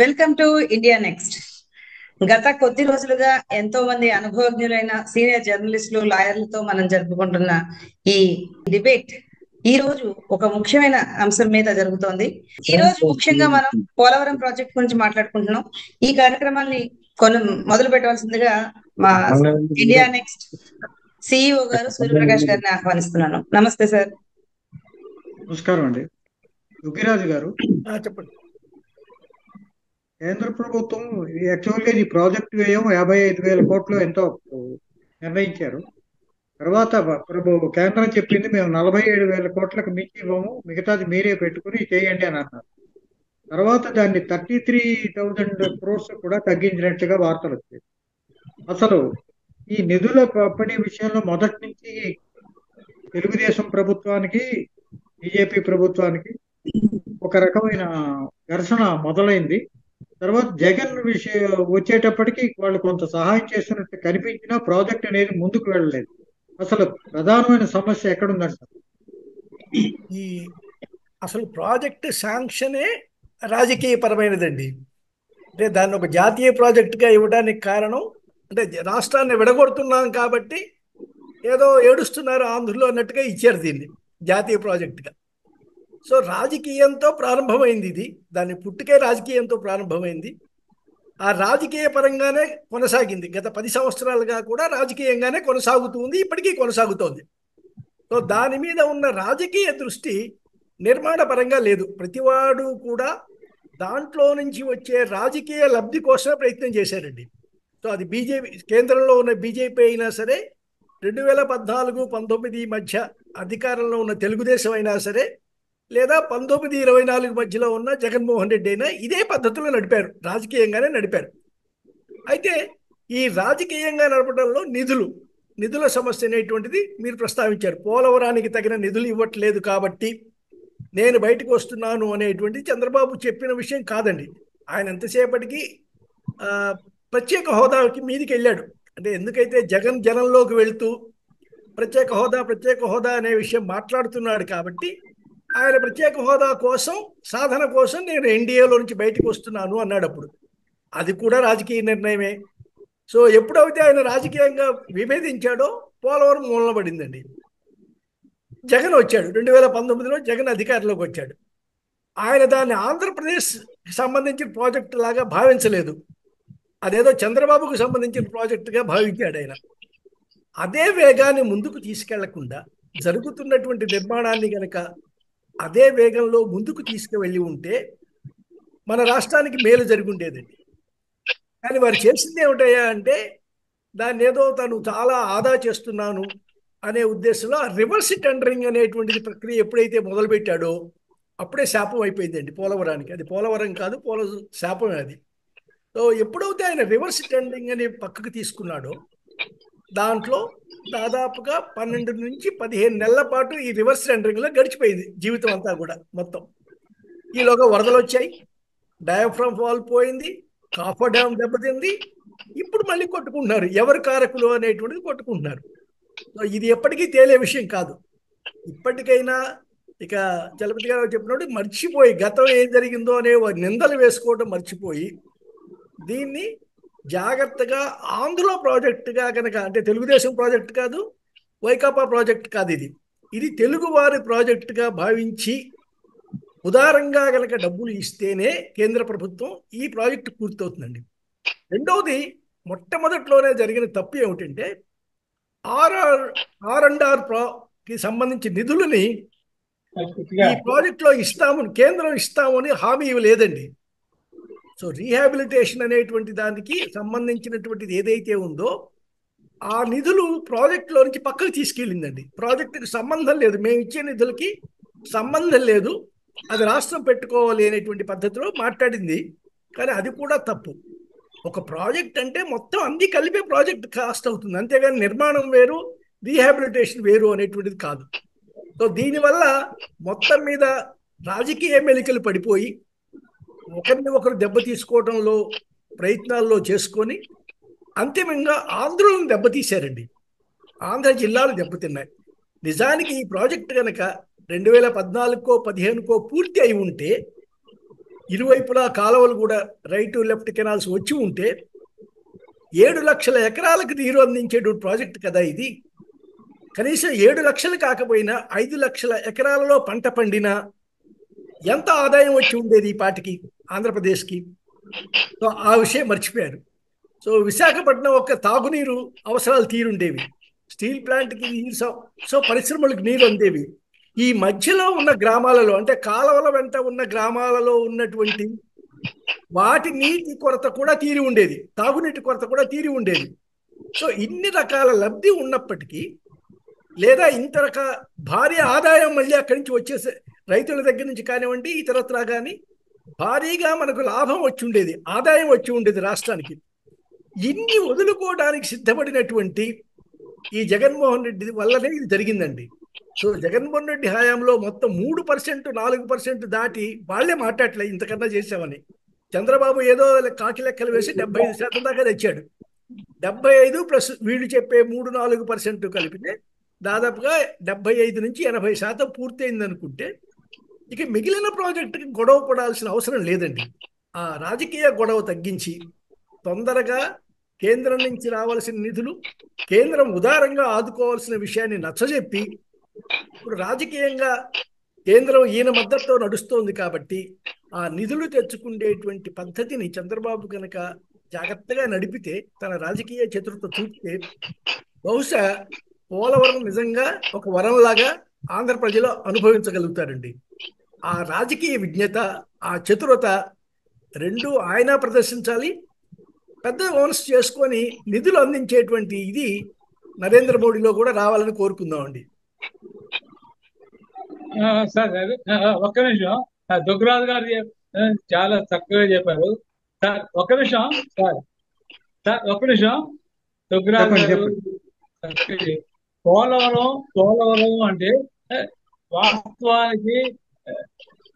Welcome to India next. గత కొద్ది రోజులుగా ఎంతో మంది అనుభవజ్ఞులైన సీనియర్ జర్నలిస్టులు, లాయర్లతో మనం జరుపుకుంటున్న ఈ డిబేట్ ఈ రోజు ఒక ముఖ్యమైన అంశం మీద జరుగుతోంది. ఈ రోజు ముఖ్యంగా మనం పోలవరం ప్రాజెక్ట్ గురించి మాట్లాడుకుంటున్నాం. ఈ కార్యక్రమాన్ని మొదలు పెట్టవలసిందిగా మా ఇండియా నెక్స్ట్ సిఇఓ గారు సూర్యప్రకాష్ గారిని ఆహ్వానిస్తున్నాను. నమస్తే సార్. నమస్కారం అండి. దుగ్గిరాజు గారు, చెప్పండి. కేంద్ర ప్రభుత్వం యాక్చువల్గా ఈ ప్రాజెక్టు వ్యయం 55,000 కోట్లు ఎంతో నిర్ణయించారు. తర్వాత కేంద్రం చెప్పింది మేము 47,000 కోట్లకు మించి ఇవ్వము, మిగతాది మీరే పెట్టుకుని చేయండి అని అన్నారు. తర్వాత దాన్ని 33,000 క్రోర్స్ కూడా తగ్గించినట్టుగా వార్తలు వచ్చాయి. అసలు ఈ నిధుల పంపిణీ విషయంలో మొదటి నుంచి తెలుగుదేశం ప్రభుత్వానికి, బీజేపీ ప్రభుత్వానికి ఒక రకమైన ఘర్షణ మొదలైంది. తర్వాత జగన్ విషయం వచ్చేటప్పటికి వాళ్ళు కొంత సహాయం చేస్తున్నట్టు కనిపించినా ప్రాజెక్ట్ అనేది ముందుకు వెళ్ళలేదు. అసలు ప్రధానమైన సమస్య ఎక్కడుందంటారు? అసలు ప్రాజెక్ట్ శాంక్షనే రాజకీయ పరమైనదండి. అంటే దాన్ని ఒక జాతీయ ప్రాజెక్టుగా ఇవ్వడానికి కారణం అంటే రాష్ట్రాన్ని విడగొడుతున్నాం కాబట్టి ఏదో ఏడుస్తున్నారు ఆంధ్రులు అన్నట్టుగా ఇచ్చారు దీన్ని జాతీయ ప్రాజెక్టుగా. సో రాజకీయంతో ప్రారంభమైంది ఇది. దాని పుట్టుకే రాజకీయంతో ప్రారంభమైంది. ఆ రాజకీయ పరంగానే కొనసాగింది. గత 10 సంవత్సరాలుగా కూడా రాజకీయంగానే కొనసాగుతుంది, ఇప్పటికీ కొనసాగుతోంది. సో దాని మీద ఉన్న రాజకీయ దృష్టి నిర్మాణ పరంగా లేదు. ప్రతివాడు కూడా దాంట్లో నుంచి వచ్చే రాజకీయ లబ్ధి కోసమే ప్రయత్నం చేశారండి. సో అది బీజేపీ, కేంద్రంలో ఉన్న బీజేపీ అయినా సరే, 2014-19 మధ్య అధికారంలో ఉన్న తెలుగుదేశం అయినా సరే, లేదా 19-24 మధ్యలో ఉన్న జగన్మోహన్ రెడ్డి అయినా ఇదే పద్ధతిలో నడిపారు, రాజకీయంగానే నడిపారు. అయితే ఈ రాజకీయంగా నడపడంలో నిధుల సమస్య అనేటువంటిది మీరు ప్రస్తావించారు. పోలవరానికి తగిన నిధులు ఇవ్వట్లేదు కాబట్టి నేను బయటకు వస్తున్నాను అనేటువంటి చంద్రబాబు చెప్పిన విషయం కాదండి. ఆయన ఎంతసేపటికి ప్రత్యేక హోదాకి మీదికి వెళ్ళాడు. అంటే ఎందుకైతే జగన్ జనంలోకి వెళ్తూ ప్రత్యేక హోదా అనే విషయం మాట్లాడుతున్నాడు కాబట్టి ఆయన ప్రత్యేక హోదా కోసం, సాధన కోసం నేను ఎన్డీఏలో నుంచి బయటకు వస్తున్నాను అన్నాడు. అప్పుడు అది కూడా రాజకీయ నిర్ణయమే. సో ఎప్పుడైతే ఆయన రాజకీయంగా విభేదించాడో పోలవరం మూలన పడిందండి. జగన్ వచ్చాడు, 2019లో జగన్ అధికారంలోకి వచ్చాడు. ఆయన దాన్ని ఆంధ్రప్రదేశ్ సంబంధించిన ప్రాజెక్టు లాగా భావించలేదు. అదేదో చంద్రబాబుకు సంబంధించిన ప్రాజెక్టుగా భావించాడు ఆయన. అదే వేగాన్ని ముందుకు తీసుకెళ్లకుండా జరుగుతున్నటువంటి నిర్మాణాన్ని కనుక అదే వేగంలో ముందుకు తీసుకువెళ్ళి ఉంటే మన రాష్ట్రానికి మేలు జరుగుండేదండి. కానీ వారు చేసింది ఏమిటయ్యా అంటే దాన్ని ఏదో తను చాలా ఆదా చేస్తున్నాను అనే ఉద్దేశంలో రివర్స్ టెండరింగ్ అనేటువంటిది ప్రక్రియ ఎప్పుడైతే మొదలుపెట్టాడో అప్పుడే శాపం అయిపోయిందండి పోలవరానికి. అది పోలవరం కాదు, శాపమే అది. సో ఎప్పుడైతే ఆయన రివర్స్ టెండరింగ్ అని పక్కకు తీసుకున్నాడో దాంట్లో దాదాపుగా 12 నుంచి 15 నెలల పాటు ఈ రివర్స్ టెండరింగ్లో గడిచిపోయింది జీవితం అంతా కూడా మొత్తం. ఈలోగా వరదలు వచ్చాయి, డయాఫ్రామ్ వాల్ పోయింది, కాఫర్ డ్యామ్ దెబ్బతింది. ఇప్పుడు మళ్ళీ కొట్టుకుంటున్నారు, ఎవరు కారకులు అనేటువంటిది కొట్టుకుంటున్నారు. ఇది ఎప్పటికీ తేలే విషయం కాదు. ఇప్పటికైనా ఇక చలపతి గారు చెప్పినట్టు మర్చిపోయి గతం ఏం జరిగిందో అనే నిందలు వేసుకోవడం మర్చిపోయి దీన్ని జాగ్రత్తగా ఆంధ్ర ప్రాజెక్టుగా కనుక, అంటే తెలుగుదేశం ప్రాజెక్ట్ కాదు, వైకాపా ప్రాజెక్ట్ కాదు, ఇది తెలుగువారి ప్రాజెక్టుగా భావించి ఉదారంగా కనుక డబ్బులు ఇస్తేనే కేంద్ర ప్రభుత్వం ఈ ప్రాజెక్టు పూర్తవుతుందండి. రెండవది, మొట్టమొదట్లోనే జరిగిన తప్పు ఏమిటంటే R&Rకి సంబంధించి నిధులని ఈ ప్రాజెక్టులో కేంద్రం ఇస్తామని హామీ ఇవ్వలేదండి. సో రీహాబిలిటేషన్ అనేటువంటి దానికి సంబంధించినటువంటిది ఏదైతే ఉందో ఆ నిధులు ప్రాజెక్టులో నుంచి పక్కకు తీసుకెళ్ళిందండి. ప్రాజెక్టుకి సంబంధం లేదు, మేము ఇచ్చే నిధులకి సంబంధం లేదు, అది రాష్ట్రం పెట్టుకోవాలి అనేటువంటి పద్ధతిలో మాట్లాడింది. కానీ అది కూడా తప్పు. ఒక ప్రాజెక్ట్ అంటే మొత్తం అన్ని కలిపే ప్రాజెక్ట్ కాస్ట్ అవుతుంది, అంతేగాని నిర్మాణం వేరు, రీహాబిలిటేషన్ వేరు అనేటువంటిది కాదు. సో దీనివల్ల మొత్తం మీద రాజకీయ మెలికలు పడిపోయి ఒకరిని ఒకరు దెబ్బ తీసుకోవడంలో ప్రయత్నాల్లో చేసుకొని అంతిమంగా ఆంధ్రులను దెబ్బతీశారండి. ఆంధ్ర జిల్లాలు దెబ్బతిన్నాయి. నిజానికి ఈ ప్రాజెక్టు కనుక 2014కో 15కో పూర్తి అయి ఉంటే ఇరువైపులా కాలువలు కూడా రైట్ లెఫ్ట్ కెనాల్స్ వచ్చి ఉంటే 7 లక్షల ఎకరాలకు నీరు అందించేటువంటి ప్రాజెక్ట్ కదా ఇది. కనీసం 7 లక్షలు కాకపోయినా 5 లక్షల ఎకరాలలో పంట పండినా ఎంత ఆదాయం వచ్చి ఉండేది ఈ పాటికి ఆంధ్రప్రదేశ్కి. సో ఆ విషయం మర్చిపోయారు. సో విశాఖపట్నం ఒక తాగునీరు అవసరాలు తీరుండేవి, స్టీల్ ప్లాంట్కి నీరు, సో పరిశ్రమలకు నీరు అందేవి. ఈ మధ్యలో ఉన్న గ్రామాలలో అంటే కాలువల వెంట ఉన్న గ్రామాలలో ఉన్నటువంటి వాటి నీటి కొరత కూడా తీరి ఉండేది, తాగునీటి కొరత కూడా తీరి ఉండేది. సో ఇన్ని రకాల లబ్ధి ఉన్నప్పటికీ లేదా ఇంత భారీ ఆదాయం మళ్ళీ అక్కడి నుంచి వచ్చేసే రైతుల దగ్గర నుంచి కానివ్వండి ఇతరత్రా కానీ భారీగా మనకు లాభం వచ్చి ఉండేది, ఆదాయం వచ్చి ఉండేది రాష్ట్రానికి. ఇన్ని వదులుకోవడానికి సిద్ధపడినటువంటి ఈ జగన్మోహన్ రెడ్డి వల్లనే ఇది జరిగిందండి. సో జగన్మోహన్ రెడ్డి హయాంలో మొత్తం 3%, 4% దాటి వాళ్లే మాట్లాడలే ఇంతకన్నా చేసామని. చంద్రబాబు ఏదో కాకి లెక్కలు వేసి 75% దాకా తెచ్చాడు. 75 ప్లస్ వీళ్ళు చెప్పే 3-4% కలిపితే దాదాపుగా 75 నుంచి 80% పూర్తయింది అనుకుంటే ఇక మిగిలిన ప్రాజెక్టుకి గొడవ పడాల్సిన అవసరం లేదండి. ఆ రాజకీయ గొడవ తగ్గించి తొందరగా కేంద్రం నుంచి రావాల్సిన నిధులు కేంద్రం ఉదారంగా ఆదుకోవాల్సిన విషయాన్ని నచ్చజెప్పి, ఇప్పుడు రాజకీయంగా కేంద్రం ఈయన మద్దతుతో నడుస్తోంది కాబట్టి ఆ నిధులు తెచ్చుకునేటువంటి పద్ధతిని చంద్రబాబు కనుక జాగ్రత్తగా నడిపితే, తన రాజకీయ చతురత చూపితే బహుశా పోలవరం నిజంగా ఒక వరంలాగా ఆంధ్ర ప్రజలు అనుభవించగలుగుతారండి. ఆ రాజకీయ విజ్ఞత, ఆ చతురత రెండు ఆయన ప్రదర్శించాలి. పెద్ద ఓనర్స్ చేసుకొని నిధులు అందించేటువంటి ఇది నరేంద్ర మోడీలో కూడా రావాలని కోరుకుందామండి. సార్ ఒక్క నిమిషం, దుగ్గరాజు గారు చాలా చక్కగా చెప్పారు. సార్ ఒక్క నిమిషం, సార్ ఒక్క నిమిషం. దుగ్గరాజు గారు పోలవరం అంటే వాస్తవానికి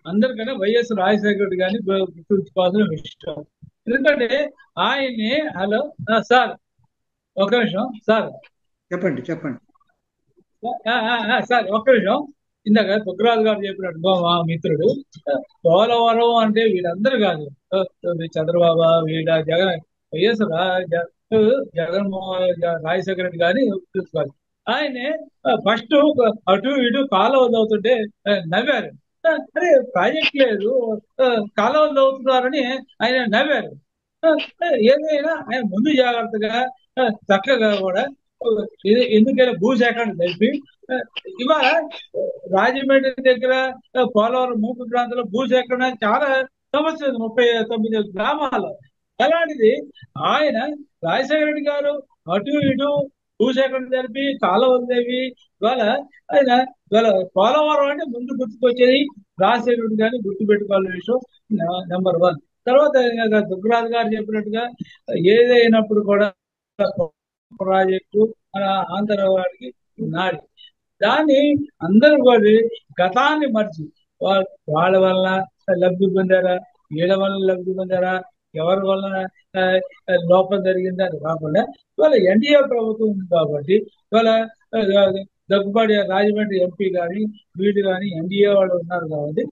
అందరికన్నా వైఎస్ రాజశేఖర రెడ్డి గారిని గుర్తుంచుకోవాల్సిన విషయం. ఎందుకంటే ఆయన్ని హలో సార్ ఒక్క నిమిషం సార్ చెప్పండి సార్ ఒక్క నిమిషం. ఇందాక దుగ్గరాజు గారు చెప్పినట్టు మా మిత్రుడు పోలవరం అంటే వీళ్ళందరూ కాదు, చంద్రబాబు వీళ్ళ జగన్ వైఎస్ జగన్మోహన్ రాజశేఖర రెడ్డి గారిని చూసుకోవాలి. ఆయనే ఫస్ట్ అటు ఇటు కాలువలు అవుతుంటే నవ్వారు. అరే ప్రాజెక్ట్ లేదు, కాలువలు అవుతున్నారని ఆయన నవ్వారు. ఏదైనా ఆయన ముందు జాగ్రత్తగా చక్కగా కూడా ఎందుకైనా భూసేకరణ జరిపి ఇవాళ రాజమండ్రి దగ్గర పోలవరం మూపు ప్రాంతంలో భూసేకరణ చాలా సమస్య, 39 గ్రామాలు. అలాంటిది ఆయన రాజశేఖర రెడ్డి గారు అటు ఇటు భూసేకరణ జరిపి కాలువలు జరిపి ఇవాళ ఆయన పోలవరం అంటే ముందు గుర్తుకొచ్చేది రాజశేఖర రెడ్డి గారిని గుర్తుపెట్టుకోవాలనే విషయం నెంబర్ 1. తర్వాత దుగ్గరాజు గారు చెప్పినట్టుగా ఏదైనప్పుడు కూడా ప్రాజెక్టు మన ఆంధ్ర వాడికి నాడి, దాన్ని అందరూ కూడా గతాన్ని మర్చి వాళ్ళ వల్ల లబ్ధి పొందారా, వీళ్ళ వల్ల లబ్ధి పొందారా, ఎవరి వల్ల లోపం జరిగిందా అని కాకుండా ఇవాళ ఎన్డీఏ ప్రభుత్వం ఉంది కాబట్టి ఇవాళ దగ్గుబాటి రాజమండ్రి ఎంపీ కానీ వీళ్ళు కానీ ఎన్డీఏ వాళ్ళు ఉన్నారు కాబట్టి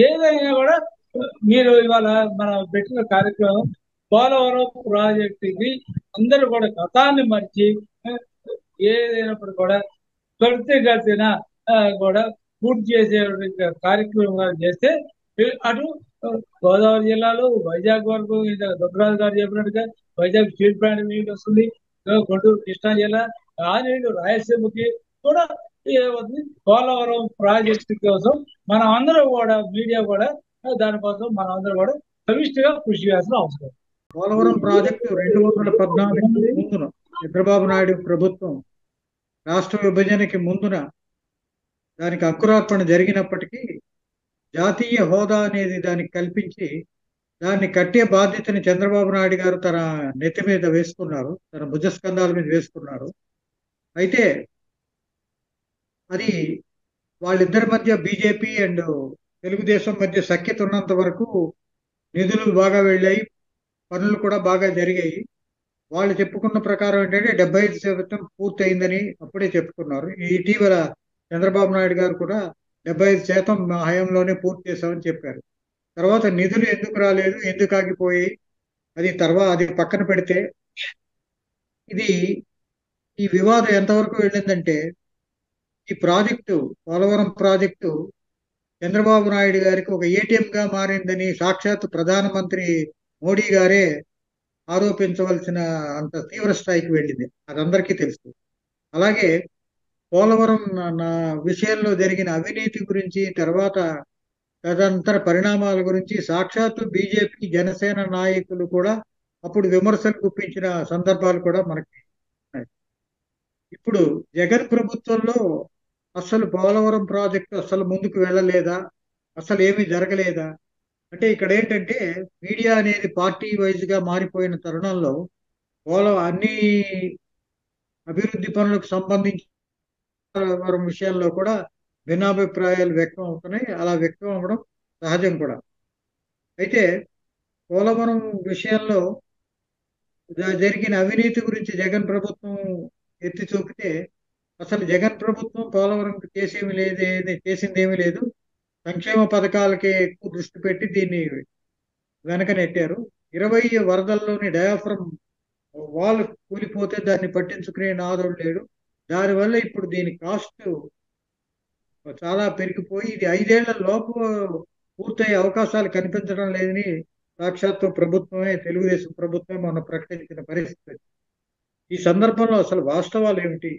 ఏదైనా కూడా మీరు ఇవాళ మనం పెట్టిన కార్యక్రమం పోలవరం ప్రాజెక్టుకి అందరూ కూడా గతాన్ని మర్చి ఏదైనప్పుడు కూడా త్వరితగతిన కూడా పూర్తి చేసే కార్యక్రమం చేస్తే అటు గోదావరి జిల్లాలో వైజాగ్ వరకు దుగ్గరాజు గారు చెప్పినట్టుగా వైజాగ్ స్టీల్ ప్లాంట్ నీళ్ళు వస్తుంది, గుంటూరు కృష్ణా జిల్లా ఆ నీళ్లు రాయలసీమకి కూడా పోలవరం ప్రాజెక్టు కోసం మనం అందరూ కూడా మీడియా కూడా దానికోసం మనం అందరూ కూడా సమిష్టిగా కృషి చేయాల్సిన అవసరం. పోలవరం ప్రాజెక్టు 2014 ముందున చంద్రబాబు నాయుడు ప్రభుత్వం రాష్ట్ర విభజనకి ముందున దానికి అంకురార్పణ జరిగినప్పటికీ జాతీయ హోదా అనేది దానికి కల్పించి దాన్ని కట్టే బాధ్యతని చంద్రబాబు నాయుడు గారు తన నెత్తి మీద వేసుకున్నారు, తన భుజస్కంధాల మీద వేసుకున్నారు. అయితే అది వాళ్ళిద్దరి మధ్య బీజేపీ అండ్ తెలుగుదేశం మధ్య సఖ్యత ఉన్నంత వరకు నిధులు బాగా వెళ్ళాయి, పనులు కూడా బాగా జరిగాయి. వాళ్ళు చెప్పుకున్న ప్రకారం ఏంటంటే 75% పూర్తి అయిందని అప్పుడే చెప్పుకున్నారు. ఇటీవల చంద్రబాబు నాయుడు గారు కూడా 75% మా హయాంలోనే పూర్తి చేశామని చెప్పారు. తర్వాత నిధులు ఎందుకు రాలేదు, ఎందుకు ఆగిపోయాయి, అది పక్కన పెడితే ఇది ఈ వివాదం ఎంతవరకు వెళ్ళిందంటే ఈ ప్రాజెక్టు పోలవరం ప్రాజెక్టు చంద్రబాబు నాయుడు గారికి ఒక ఏటీఎంగా మారిందని సాక్షాత్ ప్రధానమంత్రి మోడీ గారే ఆరోపించవలసిన అంత తీవ్ర స్థాయికి వెళ్ళింది. అది అందరికీ తెలుసు. అలాగే పోలవరం నా విషయంలో జరిగిన అవినీతి గురించి, తర్వాత తదనంతర పరిణామాల గురించి సాక్షాత్తు బీజేపీ జనసేన నాయకులు కూడా అప్పుడు విమర్శలు గుప్పించిన సందర్భాలు కూడా మనకి ఉన్నాయి. ఇప్పుడు జగన్ ప్రభుత్వంలో అసలు పోలవరం ప్రాజెక్టు అసలు ముందుకు వెళ్ళలేదా, అసలు ఏమీ జరగలేదా అంటే ఇక్కడ ఏంటంటే మీడియా అనేది పార్టీ వైజ్ గా మారిపోయిన తరుణంలో అన్ని అభివృద్ధి పనులకు సంబంధించి పోలవరం విషయాల్లో కూడా భిన్నాభిప్రాయాలు వ్యక్తం అవుతున్నాయి. అలా వ్యక్తం అవ్వడం సహజం కూడా. అయితే పోలవరం విషయంలో జరిగిన అవినీతి గురించి జగన్ ప్రభుత్వం ఎత్తి చూపితే అసలు జగన్ ప్రభుత్వం పోలవరం చేసిందేమీ లేదు. సంక్షేమ పథకాలకే ఎక్కువ దృష్టి పెట్టి దీన్ని వెనక నెట్టారు. 20 వరదల్లోని డయాఫ్రమ్ వాల్ కూలిపోతే దాన్ని పట్టించుకునే నాదుడు లేడు. దానివల్ల ఇప్పుడు దీని కాస్ట్ చాలా పెరిగిపోయి ఇది 5 ఏళ్ల లోపు పూర్తయ్యే అవకాశాలు కనిపించడం లేదని సాక్షాత్తు ప్రభుత్వమే, తెలుగుదేశం ప్రభుత్వమే మొన్న ప్రకటించిన పరిస్థితి. ఈ సందర్భంలో అసలు వాస్తవాలు ఏమిటి?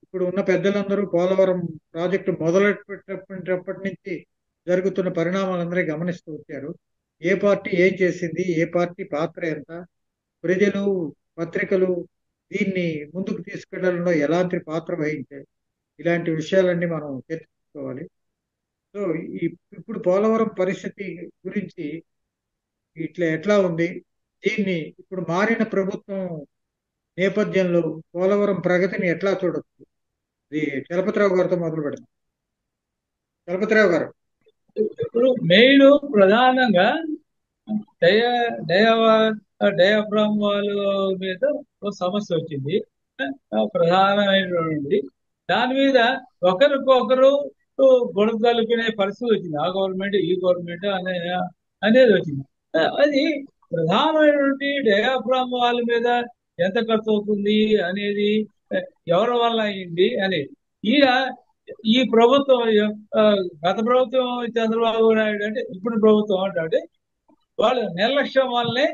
ఇప్పుడు ఉన్న పెద్దలందరూ పోలవరం ప్రాజెక్టు మొదలెట్టేటప్పటి నుంచి జరుగుతున్న పరిణామాలందరూ గమనిస్తూ వచ్చారు. ఏ పార్టీ ఏం చేసింది, ఏ పార్టీ పాత్ర ఎంత, ప్రజలు, పత్రికలు దీన్ని ముందుకు తీసుకెళ్లడంలో ఎలాంటి పాత్ర వహించాయి, ఇలాంటి విషయాలన్నీ మనం చర్చించుకోవాలి. సో ఇప్పుడు పోలవరం పరిస్థితి గురించి ఎట్లా ఉంది, దీన్ని ఇప్పుడు మారిన ప్రభుత్వం నేపథ్యంలో పోలవరం ప్రగతిని ఎట్లా చూడొచ్చు? ఇది చలపతిరావు గారితో మొదలు పెడతాం. చలపతిరావు గారు. ఇప్పుడు మెయిన్ ప్రధానంగా డయాఫ్రామ్ వాల్ మీద ఒక సమస్య వచ్చింది, ప్రధానమైనటువంటి దాని మీద ఒకరికొకరు బురద తలుపుకునే పరిస్థితి వచ్చింది. ఆ గవర్నమెంట్ ఈ గవర్నమెంట్ అనేది వచ్చింది. అది ప్రధానమైనటువంటి డయాఫ్రామ్ వాల్ మీద ఎంత ఖర్చు అవుతుంది అనేది, ఎవరి వల్ల అయింది అనేది. ఈ ప్రభుత్వం, గత ప్రభుత్వం చంద్రబాబు నాయుడు అంటే ఇప్పుడు ప్రభుత్వం అంటే వాళ్ళు నిర్లక్ష్యం వల్లనే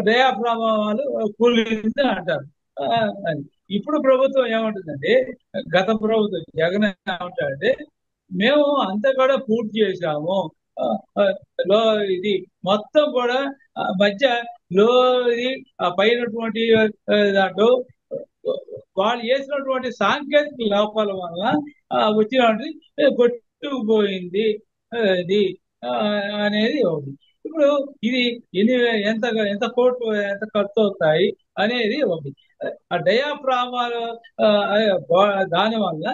డయాఫ్రామ్ వాల్ కూలింది అంటారు. ఇప్పుడు ప్రభుత్వం ఏమంటుందంటే, గత ప్రభుత్వం జగన్ ఏమంటారంటే మేము అంతా కూడా పూర్తి చేశాము, ఇది మొత్తం కూడా మధ్య ఇది పైనటువంటి దాంట్లో వాళ్ళు చేసినటువంటి సాంకేతిక లోపాల వల్ల వచ్చినటువంటి కొట్టుకుపోయింది ఇది అనేది ఒకటి. ఇప్పుడు ఇది ఎంత కోట్లు ఎంత ఖర్చు అవుతాయి అనేది ఒకటి. ఆ డయాఫ్రామ్ దాని వల్ల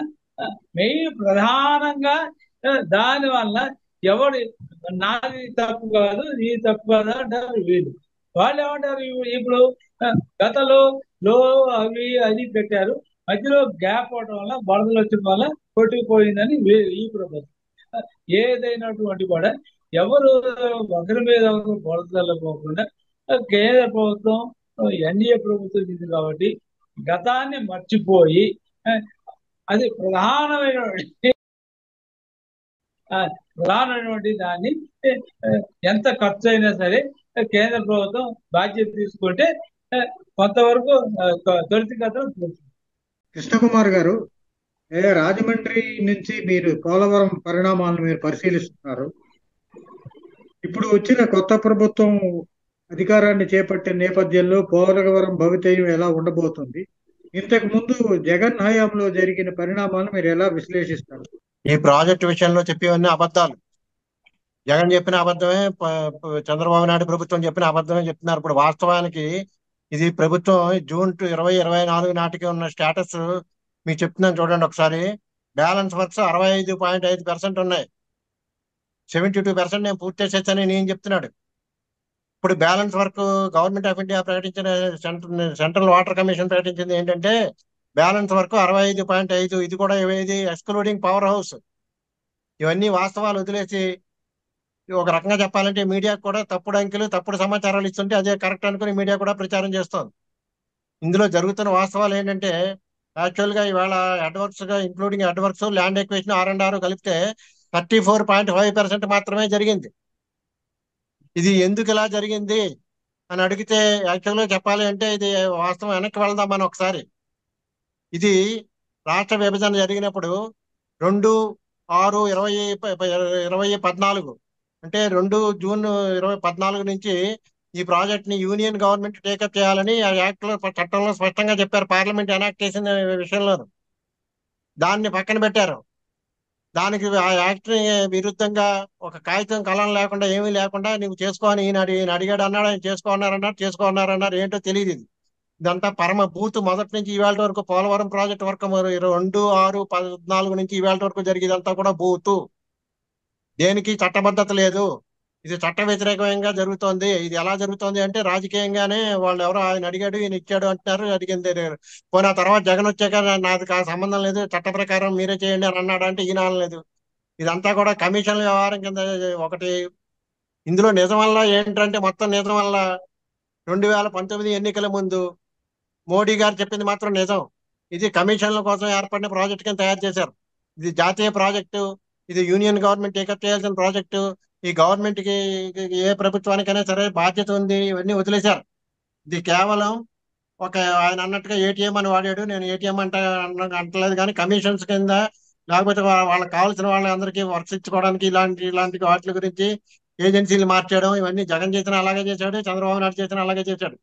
మెయిన్ ప్రధానంగా దాని వల్ల ఎవరు నాది తప్పు కాదు, నీ తప్పు కాదు అంటారు వీళ్ళు. వాళ్ళు ఏమంటారు, ఇప్పుడు గతంలో అవి అది పెట్టారు, మధ్యలో గ్యాప్ అవడం వల్ల వరదలు వచ్చిన వల్ల కొట్టుకుపోయిందని ఈ ప్రభుత్వం. ఏదైనటువంటి కూడా ఎవరు ఒకరి మీద వరదలు పోకుండా కేంద్ర ప్రభుత్వం, ఎన్డీఏ ప్రభుత్వం ఇది కాబట్టి గతాన్ని మర్చిపోయి అది ప్రధానమైనటువంటి దాన్ని ఎంత ఖర్చు అయినా సరే కేంద్ర ప్రభుత్వం బాధ్యత తీసుకుంటే కొంతవరకు త్వరితగతిన. కృష్ణకుమార్ గారు, రాజమండ్రి నుంచి మీరు పోలవరం పరిణామాలను మీరు పరిశీలిస్తున్నారు. ఇప్పుడు వచ్చిన కొత్త ప్రభుత్వం అధికారాన్ని చేపట్టిన నేపథ్యంలో పోలవరం భవితవ్యం ఎలా ఉండబోతుంది? ఇంతకు ముందు జగన్ హయాంలో జరిగిన పరిణామాలను మీరు ఎలా విశ్లేషిస్తారు? ఈ ప్రాజెక్టు విషయంలో చెప్పేవన్నీ అబద్ధాలు. జగన్ చెప్పిన అబద్ధమే, చంద్రబాబు నాయుడు ప్రభుత్వం చెప్పిన అబద్ధమే చెప్తున్నారు. ఇప్పుడు వాస్తవానికి ఇది ప్రభుత్వం జూన్ 2024 నాటికి ఉన్న స్టేటస్ మీకు చెప్తున్నాను చూడండి ఒకసారి. బ్యాలెన్స్ వర్క్స్ 65.5% ఉన్నాయి. 72% నేను పూర్తి చేసేసానని నేను చెప్తున్నాడు. ఇప్పుడు balance work government of India ప్రకటించిన, సెంట్రల్ వాటర్ కమిషన్ ప్రకటించింది ఏంటంటే బ్యాలెన్స్ వర్క్ 65.5. ఇది కూడా ఇది ఎక్స్క్లూడింగ్ పవర్ హౌస్. ఇవన్నీ వాస్తవాలు వదిలేసి ఒక రకంగా చెప్పాలంటే మీడియా కూడా తప్పుడు అంకెలు తప్పుడు సమాచారాలు ఇస్తుంటే అదే కరెక్ట్ అనుకుని మీడియా కూడా ప్రచారం చేస్తోంది. ఇందులో జరుగుతున్న వాస్తవాలు ఏంటంటే యాక్చువల్ గా ఇవాళ అడ్వర్క్స్ గా ఇంక్లూడింగ్ అడ్వర్క్స్ ల్యాండ్ ఎక్వేషన్ R&R కలిపితే 34.5% మాత్రమే జరిగింది. ఇది ఎందుకు ఇలా జరిగింది అని అడిగితే యాక్చువల్ గా చెప్పాలి అంటే ఇది వాస్తవం. వెనక్కి వెళ్దాం మనం ఒకసారి. ఇది రాష్ట్ర విభజన జరిగినప్పుడు 2/6/2014 అంటే 2 జూన్ 2014 నుంచి ఈ ప్రాజెక్ట్ ని యూనియన్ గవర్నమెంట్ టేకప్ చేయాలని ఆ యాక్ట్ లో చట్టంలో స్పష్టంగా చెప్పారు. పార్లమెంట్ ఎనాక్ట్ చేసిన విషయంలో దాన్ని పక్కన పెట్టారు. దానికి ఆ యాక్ట్ ని విరుద్ధంగా ఒక కాగితం కలం లేకుండా ఏమీ లేకుండా నువ్వు చేసుకో అని ఈయన అడిగాడు అన్నాడు. ఆయన చేసుకోన్నారన్నారు ఏంటో తెలియదు. ఇదంతా పరమ బూతు. మొదటి నుంచి ఇవాళ వరకు పోలవరం ప్రాజెక్ట్ వరకు 2/6/14 నుంచి ఇవాళ వరకు జరిగేదంతా కూడా బూతు. దేనికి చట్టబద్ధత లేదు. ఇది చట్ట వ్యతిరేకంగా జరుగుతోంది. ఇది ఎలా జరుగుతోంది అంటే రాజకీయంగానే వాళ్ళు ఎవరో ఆయన అడిగాడు ఈయన ఇచ్చాడు అంటున్నారు. అడిగింది పోయిన తర్వాత జగన్ వచ్చాక నాది సంబంధం లేదు చట్ట ప్రకారం మీరే చేయండి అని అన్నాడు అంటే ఈయన అనలేదు. ఇదంతా కూడా కమిషన్ వ్యవహారం కింద ఒకటి. ఇందులో నిజం వల్ల ఏంటంటే మొత్తం నిజం వల్ల 2019 ఎన్నికల ముందు మోడీ గారు చెప్పింది మాత్రం నిజం. ఇది కమిషన్ల కోసం ఏర్పడిన ప్రాజెక్ట్ కింద తయారు చేశారు. ఇది జాతీయ ప్రాజెక్టు. ఇది యూనియన్ గవర్నమెంట్ టేకప్ చేయాల్సిన ప్రాజెక్టు. ఈ గవర్నమెంట్ కి ఏ ప్రభుత్వానికైనా సరే బాధ్యత ఉంది. ఇవన్నీ వదిలేశారు. ఇది కేవలం ఒక ఆయన అన్నట్టుగా ఏటీఎం అని వాడాడు. నేను ఏటీఎం అంటలేదు కానీ కమిషన్స్ కింద లేకపోతే వాళ్ళకి కావాల్సిన వాళ్ళందరికీ వర్క్స్ ఇచ్చుకోవడానికి ఇలాంటి వాటి గురించి ఏజెన్సీలు మార్చడం ఇవన్నీ జగన్ చేసిన అలాగే చేశాడు. చంద్రబాబు నాయుడు చేసిన అలాగే చేశాడు.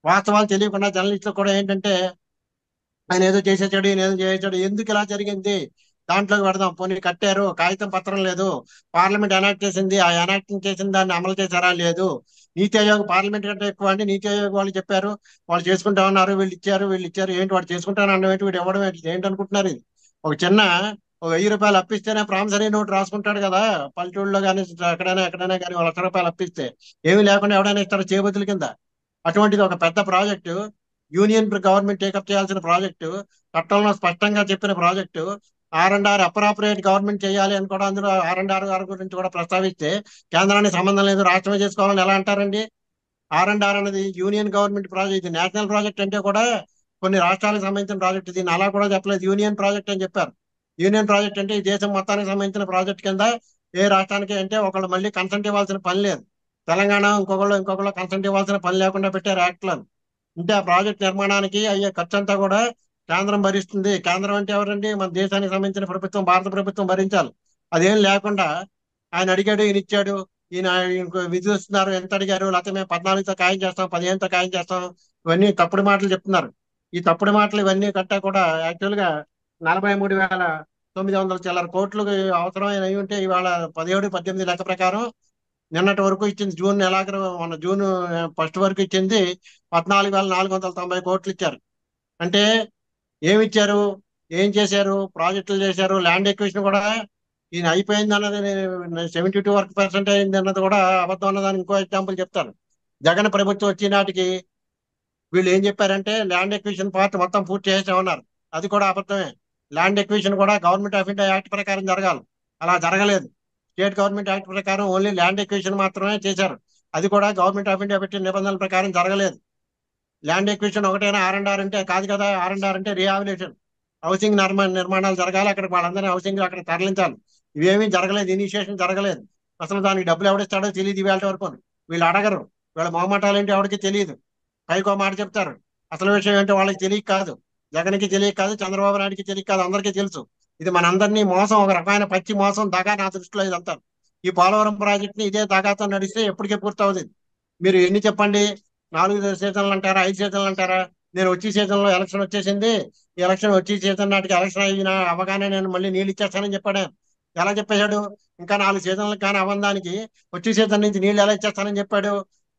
వాస్తవాలు తెలియకుండా జర్నలిస్టులు కూడా ఏంటంటే ఆయన ఏదో చేసేసాడు ఈయన ఏదో చేసాడు. ఎందుకు ఇలా జరిగింది దాంట్లోకి పెడదాం. పోనీ కట్టారు, కాగితం పత్రం లేదు, పార్లమెంట్ ఎనాక్ట్ చేసింది, ఆ ఎనాక్టింగ్ చేసిన దాన్ని అమలు చేశారా లేదు. నీతి ఆయోగ్ పార్లమెంట్ కంటే ఎక్కువ అండి. నీతి ఆయోగ్ వాళ్ళు చెప్పారు, వాళ్ళు చేసుకుంటా ఉన్నారు, వీళ్ళు ఇచ్చారు ఏంటి వాడు చేసుకుంటాను అన్నం ఏంటి, వీడు ఇవ్వడం ఏంటి అనుకుంటున్నారు. ఇది ఒక చిన్న ₹1000 అప్పిస్తేనే ప్రామిసరీ నోట్ రాసుకుంటాడు కదా పల్లెటూళ్ళలో కానీ ఎక్కడైనా కానీ ₹1,00,000 అప్పిస్తే ఏమీ లేకుండా ఎవడైనా ఇస్తారు చేబదుల కింద. అటువంటిది ఒక పెద్ద ప్రాజెక్టు, యూనియన్ గవర్నమెంట్ టేకప్ చేయాల్సిన ప్రాజెక్టు, చట్టంలో స్పష్టంగా చెప్పిన ప్రాజెక్టు. R&R అప్రాపరియేట్ గవర్నమెంట్ చేయాలి అని కూడా అందులో R&R గురించి కూడా ప్రస్తావిస్తే కేంద్రానికి సంబంధం లేదు రాష్ట్రమే చేసుకోవాలని ఎలా అంటారండి. R&R అనేది యూనియన్ గవర్నమెంట్ ప్రాజెక్ట్. ఇది నేషనల్ ప్రాజెక్ట్ అంటే కూడా కొన్ని రాష్ట్రాలకు సంబంధించిన ప్రాజెక్ట్. దీన్ని అలా కూడా చెప్పలేదు, యూనియన్ ప్రాజెక్ట్ అని చెప్పారు. యూనియన్ ప్రాజెక్ట్ అంటే ఈ దేశం మొత్తానికి సంబంధించిన ప్రాజెక్ట్ కింద ఏ రాష్ట్రానికి అంటే ఒకళ్ళు మళ్ళీ కన్సల్ట్ ఇవ్వాల్సిన పని లేదు. తెలంగాణ ఇంకొకళ్ళు కన్సల్ట్ ఇవ్వాల్సిన పని లేకుండా పెట్టారు యాక్ట్లను. అంటే ఆ ప్రాజెక్ట్ నిర్మాణానికి అయ్యే ఖర్చు అంతా కూడా కేంద్రం భరిస్తుంది. కేంద్రం అంటే ఎవరండి? మన దేశానికి సంబంధించిన ప్రభుత్వం, భారత ప్రభుత్వం భరించాలి. అదేం లేకుండా ఆయన అడిగాడు ఈయన ఇచ్చాడు, ఈయన విధిస్తున్నారు ఎంత అడిగారు, లేకపోతే మేము 14తో ఖాయం చేస్తాం 15తో ఖాయం చేస్తాం, ఇవన్నీ తప్పుడు మాటలు చెప్తున్నారు. ఈ తప్పుడు మాటలు ఇవన్నీ కట్టా కూడా యాక్చువల్ గా 43,900 చిల్లర కోట్లు అవసరమైన అయి ఉంటే ఇవాళ 17-18 లెక్క ప్రకారం నిన్నటి వరకు ఇచ్చింది జూన్ నెలాఖరు మన జూన్ 1 వరకు ఇచ్చింది 14,490 కోట్లు ఇచ్చారు. అంటే ఏమి ఇచ్చారు, ఏం చేశారు? ప్రాజెక్టులు చేశారు. ల్యాండ్ ఎక్విజిషన్ కూడా ఈయన అయిపోయింది అన్నది 72% అయింది అన్నది కూడా అబద్ధం అన్నదాన్ని ఇంకో ఎగ్జాంపుల్ చెప్తాను. జగన్ ప్రభుత్వం వచ్చే నాటికి వీళ్ళు ఏం చెప్పారంటే ల్యాండ్ ఎక్విజిషన్ పార్ట్ మొత్తం పూర్తి చేసామన్నారు. అది కూడా అబద్ధమే. ల్యాండ్ ఎక్విజిషన్ కూడా గవర్నమెంట్ ఆఫ్ ఇండియా యాక్ట్ ప్రకారం జరగాలి, అలా జరగలేదు. స్టేట్ గవర్నమెంట్ యాక్ట్ ప్రకారం ఓన్లీ ల్యాండ్ ఎక్విజిషన్ మాత్రమే చేశారు. అది కూడా గవర్నమెంట్ ఆఫ్ ఇండియా పెట్టిన నిబంధనల ప్రకారం జరగలేదు. ల్యాండ్ ఎక్విజిషన్ ఒకటైనా R&R అంటే కాదు కదా. R&R అంటే రీహాబిలిటేషన్, హౌసింగ్ నిర్మాణాలు జరగాలి. అక్కడ వాళ్ళందరినీ హౌసింగ్ అక్కడ తరలించాలి. ఇవేమీ జరగలేదు, ఇనిషియేషన్ జరగలేదు. అసలు దానికి డబ్బులు ఎవడిస్తాడో తెలియదు ఇవాళ వరకు. వీళ్ళు అడగరు, వీళ్ళ మొహమాటాలు ఏంటి ఎవరికి తెలియదు. పైకో మాట చెప్తారు, అసలు విషయం ఏంటో వాళ్ళకి తెలియక కాదు, జగన్కి తెలియక కాదు, చంద్రబాబు నాయుడికి తెలియక కాదు, అందరికీ తెలుసు. ఇది మనందరినీ మోసం, ఒక రకమైన పచ్చి మోసం, దగా. నా దృష్టిలో ఇదంతా ఈ పోలవరం ప్రాజెక్ట్ ని ఇదే దగాతో నడిస్తే ఎప్పటికే పూర్తవుతుంది. మీరు ఎన్ని చెప్పండి, 4 సీజన్లు అంటారా, 5 సీజన్లు అంటారా? నేను వచ్చే సీజన్ లో ఎలక్షన్ వచ్చేసింది, ఈ ఎలక్షన్ వచ్చే సీజన్ నాటికి ఎలక్షన్ అయినా అవగానే నేను మళ్ళీ నీళ్ళు ఇచ్చేస్తానని చెప్పాడు. ఎలా చెప్పేశాడు? ఇంకా 4 సీజన్లు కానీ అవ్వడానికి వచ్చే సీజన్ నుంచి నీళ్ళు ఎలా ఇచ్చేస్తానని చెప్పాడు.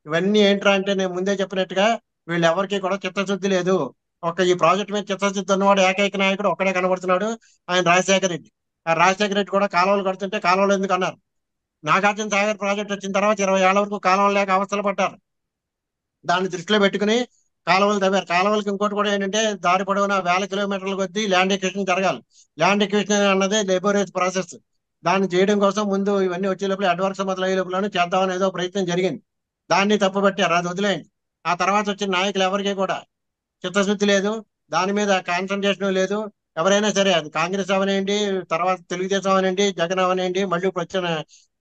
ఇవన్నీ ఏంట్రా అంటే నేను ముందే చెప్పినట్టుగా వీళ్ళు ఎవరికి కూడా చిత్తశుద్ధి లేదు. ఈ ప్రాజెక్ట్ మీద చిత్తశుద్ధి ఉన్నవాడు ఏకైక నాయకుడు ఒక్కడే కనబడుతున్నాడు, ఆయన రాజశేఖర రెడ్డి. ఆ రాజశేఖర రెడ్డి కూడా కాలువలు కడుతుంటే కాలువలు ఎందుకు అన్నారు. నాగార్జున సాగర్ ప్రాజెక్ట్ వచ్చిన తర్వాత 20 ఏళ్ల వరకు కాలువలు లేక అవస్థలు పడ్డారు. దాన్ని దృష్టిలో పెట్టుకుని కాలువలు తవ్వారు. కాలువలకి ఇంకోటి కూడా ఏంటంటే దారి పొడవునా 1000 కిలోమీటర్ల కొద్దీ ల్యాండ్ ఎక్విజిషన్ జరగాలి. ల్యాండ్ ఎక్విజిషన్ అన్నదే లేబోరియస్ ప్రాసెస్. దాన్ని చేయడం కోసం ముందు ఇవన్నీ వచ్చే లోపల అడ్వాన్స్ మొదలయ్యే లోపల చేద్దామని ఏదో ప్రయత్నం జరిగింది. దాన్ని తప్పుపట్టారు, అది వదిలేయండి. ఆ తర్వాత వచ్చిన నాయకులు ఎవరికి కూడా చిత్తశుద్ధి లేదు, దాని మీద కాన్సన్ట్రేషన్ లేదు. ఎవరైనా సరే, అది కాంగ్రెస్ అవనండి, తర్వాత తెలుగుదేశం అవనండి, జగన్ అవనండి, మళ్ళీ ఇప్పుడు వచ్చిన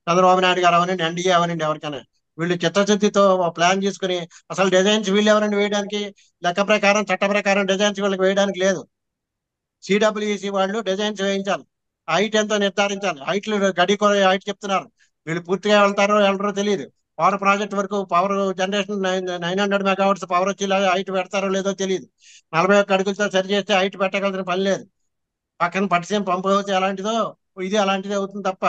చంద్రబాబు నాయుడు గారు అవనండి, ఎన్డీఏ అవనండి, ఎవరికైనా వీళ్ళు చిత్తశుద్ధితో ప్లాన్ చేసుకుని అసలు డిజైన్స్ వీళ్ళు ఎవరండి వేయడానికి? లెక్క ప్రకారం చట్ట ప్రకారం డిజైన్స్ వీళ్ళకి వేయడానికి లేదు. సిడబ్ల్యూసి వాళ్ళు డిజైన్స్ వేయించాలి, హైట్ ఎంతో నిర్ధారించాలి. హైట్లు గడి హైట్ చెప్తున్నారు, వీళ్ళు పూర్తిగా వెళ్తారో వెళ్ళరో తెలియదు. పవర్ ప్రాజెక్ట్ వరకు పవర్ జనరేషన్ 900 మెగావాట్స్ పవర్ వచ్చి హైట్ పెడతారో లేదో తెలియదు. 41 అడుగులతో సరి చేస్తే హైట్ పెట్టగలిగిన పని లేదు. పక్కన పట్టిసీమ పంప్ హౌస్ ఎలాంటిదో ఇది అలాంటిది అవుతుంది తప్ప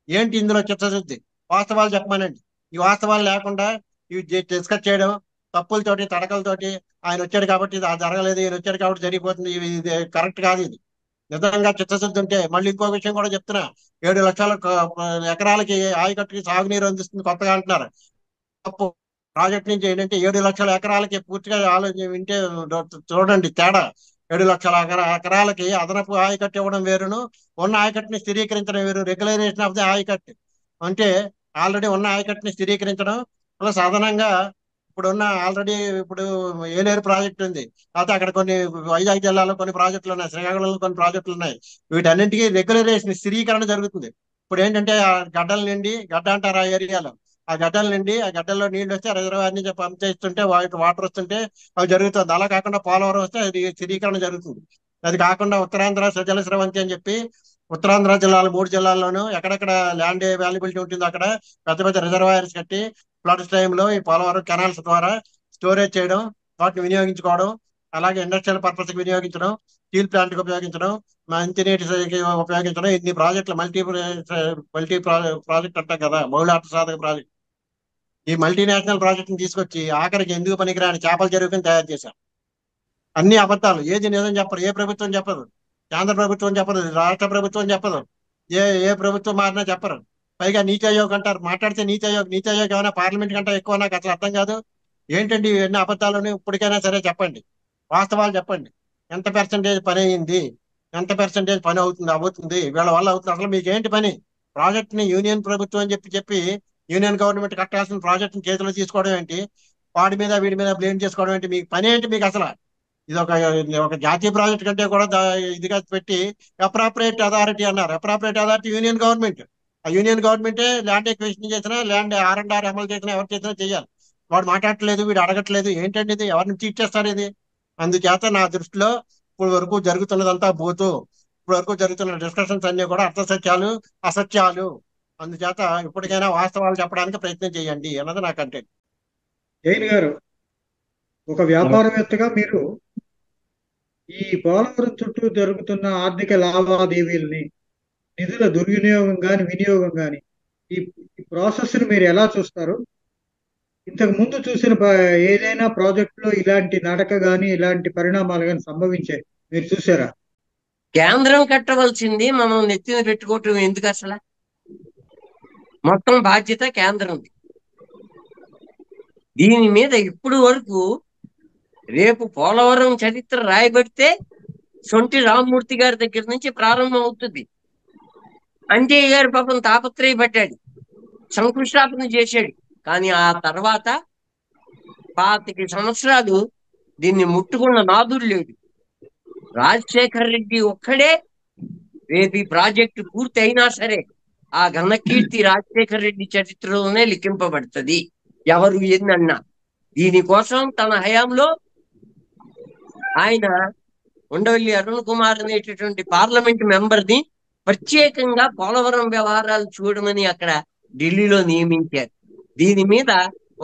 ఏంటి ఇందులో చిత్తశుద్ధి? వాస్తవాలు చెప్పమనండి. ఈ వాస్తవాలు లేకుండా ఇవి డిస్కస్ చేయడం, తప్పులతోటి తడకలతోటి ఆయన వచ్చాడు కాబట్టి ఇది జరగలేదు, ఈయన వచ్చాడు కాబట్టి జరిగిపోతుంది, ఇది కరెక్ట్ కాదు. ఇది నిజంగా చిత్తశుద్ధి ఉంటే, మళ్ళీ ఇంకో విషయం కూడా చెప్తున్నా, 7 లక్షల ఎకరాలకి ఆయకట్టుకి సాగునీరు అందిస్తుంది కొత్తగా అంటున్నారు. తప్పు. ప్రాజెక్ట్ నుంచి ఏంటంటే 7 లక్షల ఎకరాలకి పూర్తిగా ఆలోచన వింటే చూడండి తేడా. 7 లక్షల ఎకరాలకి అదనపు ఆయకట్టు ఇవ్వడం వేరును, ఉన్న ఆయకట్టుని స్థిరీకరించడం వేరు. రెగ్యులైజేషన్ ఆఫ్ ది ఆయకట్టు అంటే ఆల్రెడీ ఉన్న ఆయకట్టుని స్థిరీకరించడం, ప్లస్ అదనంగా ఇప్పుడున్న ఆల్రెడీ ఇప్పుడు ఏలేరు ప్రాజెక్ట్ ఉంది, అయితే అక్కడ కొన్ని వైజాగ్ జిల్లాలో కొన్ని ప్రాజెక్టులు ఉన్నాయి, శ్రీకాకుళంలో కొన్ని ప్రాజెక్టులు ఉన్నాయి. వీటన్నింటికి రెగ్యులరైజేషన్ స్థిరీకరణ జరుగుతుంది. ఇప్పుడు ఏంటంటే ఆ గడ్డల నిండి, గడ్డ అంటారు ఆ ఏరియాలో, ఆ గడ్డల నిండి ఆ గడ్డల్లో నీళ్లు వస్తే రిజర్వాయర్ నుంచి పంప్ చేస్తుంటే వాటర్ వస్తుంటే అవి జరుగుతుంది. అలా కాకుండా పోలవరం వస్తే అది స్థిరీకరణ జరుగుతుంది. అది కాకుండా ఉత్తరాంధ్ర సజల స్రవంతి అని చెప్పి ఉత్తరాంధ్ర జిల్లాలు 3 జిల్లాల్లోనూ ఎక్కడెక్కడ ల్యాండ్ అవైలబిలిటీ ఉంటుందో అక్కడ పెద్ద పెద్ద రిజర్వాయర్స్ కట్టి ఫ్లడ్స్ టైంలో ఈ పోలవరం కెనాల్స్ ద్వారా స్టోరేజ్ చేయడం, వాటిని వినియోగించుకోవడం, అలాగే ఇండస్ట్రియల్ పర్పస్ కి వినియోగించడం, స్టీల్ ప్లాంట్ కి ఉపయోగించడం, మంచినీటి ఉపయోగించడం, ఇన్ని ప్రాజెక్టులు మల్టీ ప్రాజెక్ట్ అంటాం కదా, బహుళార్థ సాధక ప్రాజెక్ట్. ఈ మల్టీనేషనల్ ప్రాజెక్ట్ ని తీసుకొచ్చి ఆఖరికి ఎందుకు పనికిరాని చేపల చెరువుని తయారు చేశారు. అన్ని అబద్ధాలు, ఏది నిజం చెప్పరు. ఏ ప్రభుత్వం చెప్పదు, కేంద్ర ప్రభుత్వం చెప్పదు, రాష్ట్ర ప్రభుత్వం చెప్పదు, ఏ ప్రభుత్వం మారినా చెప్పరు. పైగా నీతి ఆయోగ్ అంటారు, మాట్లాడితే నీతి ఆయోగ్ ఏమైనా పార్లమెంట్ కంటే ఎక్కువ? నాకు అసలు అర్థం కాదు. ఏంటండి ఇవన్నీ అబద్ధాలని? ఇప్పటికైనా సరే చెప్పండి, వాస్తవాలు చెప్పండి. ఎంత పర్సెంటేజ్ పని అయింది, ఎంత పర్సెంటేజ్ పని అవుతుంది వీళ్ళ వల్ల అవుతుంది? అసలు మీకు ఏంటి పని? ప్రాజెక్ట్ ని యూనియన్ ప్రభుత్వం అని చెప్పి యూనియన్ గవర్నమెంట్ కట్టాల్సిన ప్రాజెక్ట్ ని చేతిలో తీసుకోవడం ఏంటి? వాడి మీద వీడి మీద బ్లేమ్ చేసుకోవడం ఏంటి? మీకు పని ఏంటి? మీకు అసలు ఇది ఒక జాతీయ ప్రాజెక్ట్ కంటే కూడా ఇదిగా పెట్టి అప్రాపరేట్ అథారిటీ అన్నారు. Appropriate authority union government. ఆ యూనియన్ గవర్నమెంటే ల్యాండ్ ఎక్విజిషన్ చేసినా, ల్యాండ్ R&R అమలు చేసినా, ఎవరు చేసినా చేయాలి. వాడు మాట్లాడట్లేదు, వీడు అడగట్లేదు. ఏంటండి ఇది? ఎవరిని చీట్ చేస్తారు ఇది? అందుచేత నా దృష్టిలో ఇప్పుడు వరకు జరుగుతున్నదంతా బోతు. ఇప్పుడు వరకు జరుగుతున్న డిస్కషన్స్ అన్ని కూడా అర్థసత్యాలు, అసత్యాలు. అందుచేత ఇప్పటికైనా వాస్తవాలు చెప్పడానికి ప్రయత్నం చేయండి అన్నది నా కంటెంట్. జైన్ గారు, ఒక వ్యాపారవేత్తగా మీరు ఈ పోలవరం చుట్టూ జరుగుతున్న ఆర్థిక లావాదేవీలని, నిధుల దుర్వినియోగం కానీ వినియోగం కానీ, ఈ ప్రాసెస్ ని మీరు ఎలా చూస్తారు? ఇంతకు ముందు చూసిన ఏదైనా ప్రాజెక్ట్ లో ఇలాంటి నడక గాని, ఇలాంటి పరిణామాలు కానీ సంభవించాయి, మీరు చూసారా? కేంద్రం కట్టవలసింది మనం నెత్తిన పెట్టుకోవటం ఎందుకు? అసలు మొత్తం బాధ్యత కేంద్రంది. దీని మీద ఇప్పుడు వరకు రేపు పోలవరం చరిత్ర రాయబడితే సొంటి రామ్మూర్తి గారి దగ్గర నుంచి ప్రారంభం అవుతుంది. అంజయ్య గారు పాపం తాపత్రయపడ్డాడు, శంకుస్థాపన చేశాడు. కానీ ఆ తర్వాత 25 సంవత్సరాలు దీన్ని ముట్టుకున్న నాదుడు లేడు. రాజశేఖర్ రెడ్డి ఒక్కడే రేపు ఈ ప్రాజెక్టు పూర్తి అయినా సరే ఆ ఘనకీర్తి రాజశేఖర్ రెడ్డి చరిత్రలోనే లిఖింపబడుతుంది, ఎవరు ఏందన్నా. దీనికోసం తన హయాంలో ఆయన ఉండవల్లి అరుణ్ కుమార్ అనేటటువంటి పార్లమెంట్ మెంబర్ ని ప్రత్యేకంగా పోలవరం వ్యవహారాలు చూడమని అక్కడ ఢిల్లీలో నియమించారు. దీని మీద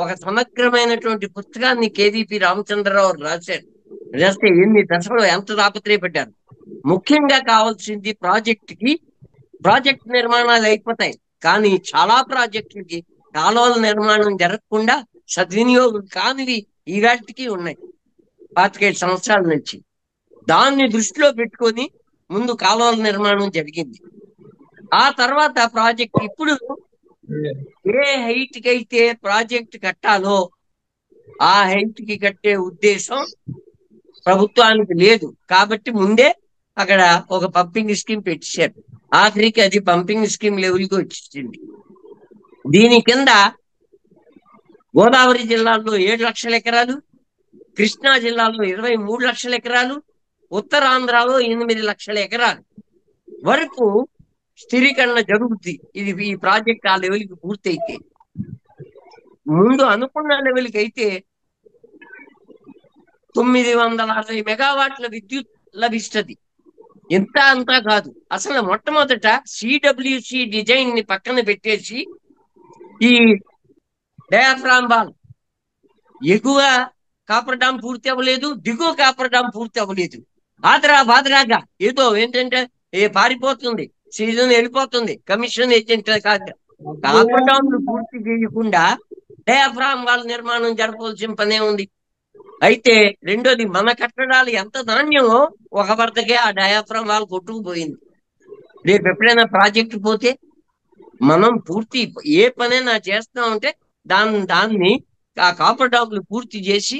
ఒక సమగ్రమైనటువంటి పుస్తకాన్ని కేవీపీ రామచంద్రరావు రాశారు. రాస్తే ఎన్ని దశలో ఎంత తాపత్రయపడ్డారు. ముఖ్యంగా కావాల్సింది ప్రాజెక్ట్ నిర్మాణాలు అయిపోతాయి, కానీ చాలా ప్రాజెక్టులకి కాలువల నిర్మాణం జరగకుండా సద్వినియోగం కానివి ఈవేళకి ఉన్నాయి 25 సంవత్సరాల నుంచి. దాన్ని దృష్టిలో పెట్టుకొని ముందు కాలువల నిర్మాణం జరిగింది. ఆ తర్వాత ప్రాజెక్ట్ ఇప్పుడు ఏ హైట్ కి అయితే ప్రాజెక్ట్ కట్టాలో ఆ హైట్ కి కట్టే ఉద్దేశం ప్రభుత్వానికి లేదు. కాబట్టి ముందే అక్కడ ఒక పంపింగ్ స్కీమ్ పెట్టేశారు. ఆఖరికి అది పంపింగ్ స్కీమ్ లెవెల్కి వచ్చింది. దీని కింద గోదావరి జిల్లాలో 7 లక్షల ఎకరాలు, కృష్ణా జిల్లాలో 23 లక్షల ఎకరాలు, ఉత్తరాంధ్రలో 8 లక్షల ఎకరాలు వరకు స్థిరీకరణ జరుగుతుంది. ఈ ప్రాజెక్ట్ ఆ లెవెల్కి పూర్తయితే. ముందు అనుకున్న లెవెల్కి అయితే 960 మెగావాట్ల విద్యుత్ లభిస్తుంది. ఎంత అంతా కాదు. అసలు మొట్టమొదట సిడబ్ల్యూసి డిజైన్ ని పక్కన పెట్టేసి ఈ డయాఫ్రామ్ వాల్ ఎగువ కాపర్ డామ్ పూర్తి అవ్వలేదు, దిగువ కాపర్ డామ్ పూర్తి అవ్వలేదు. బాదరాగా ఏదో ఏంటంటే పారిపోతుంది, సీజన్ వెళ్ళిపోతుంది, కమిషన్ ఏజెంట్ కాదు. కాపర్ డామ్లు పూర్తి చేయకుండా డయాఫ్రామ్ వాల్ నిర్మాణం జరపవలసిన పనే ఉంది. అయితే రెండోది, మన కట్టడాలు ఎంత నాణ్యమో ఒక వరదకే ఆ డయాఫ్రామ్ వాల్ కొట్టుకుపోయింది. రేపు ఎప్పుడైనా ప్రాజెక్టు పోతే మనం పూర్తి ఏ పనైనా చేస్తామంటే దాన్ని ఆ కాపర్ డామ్లు పూర్తి చేసి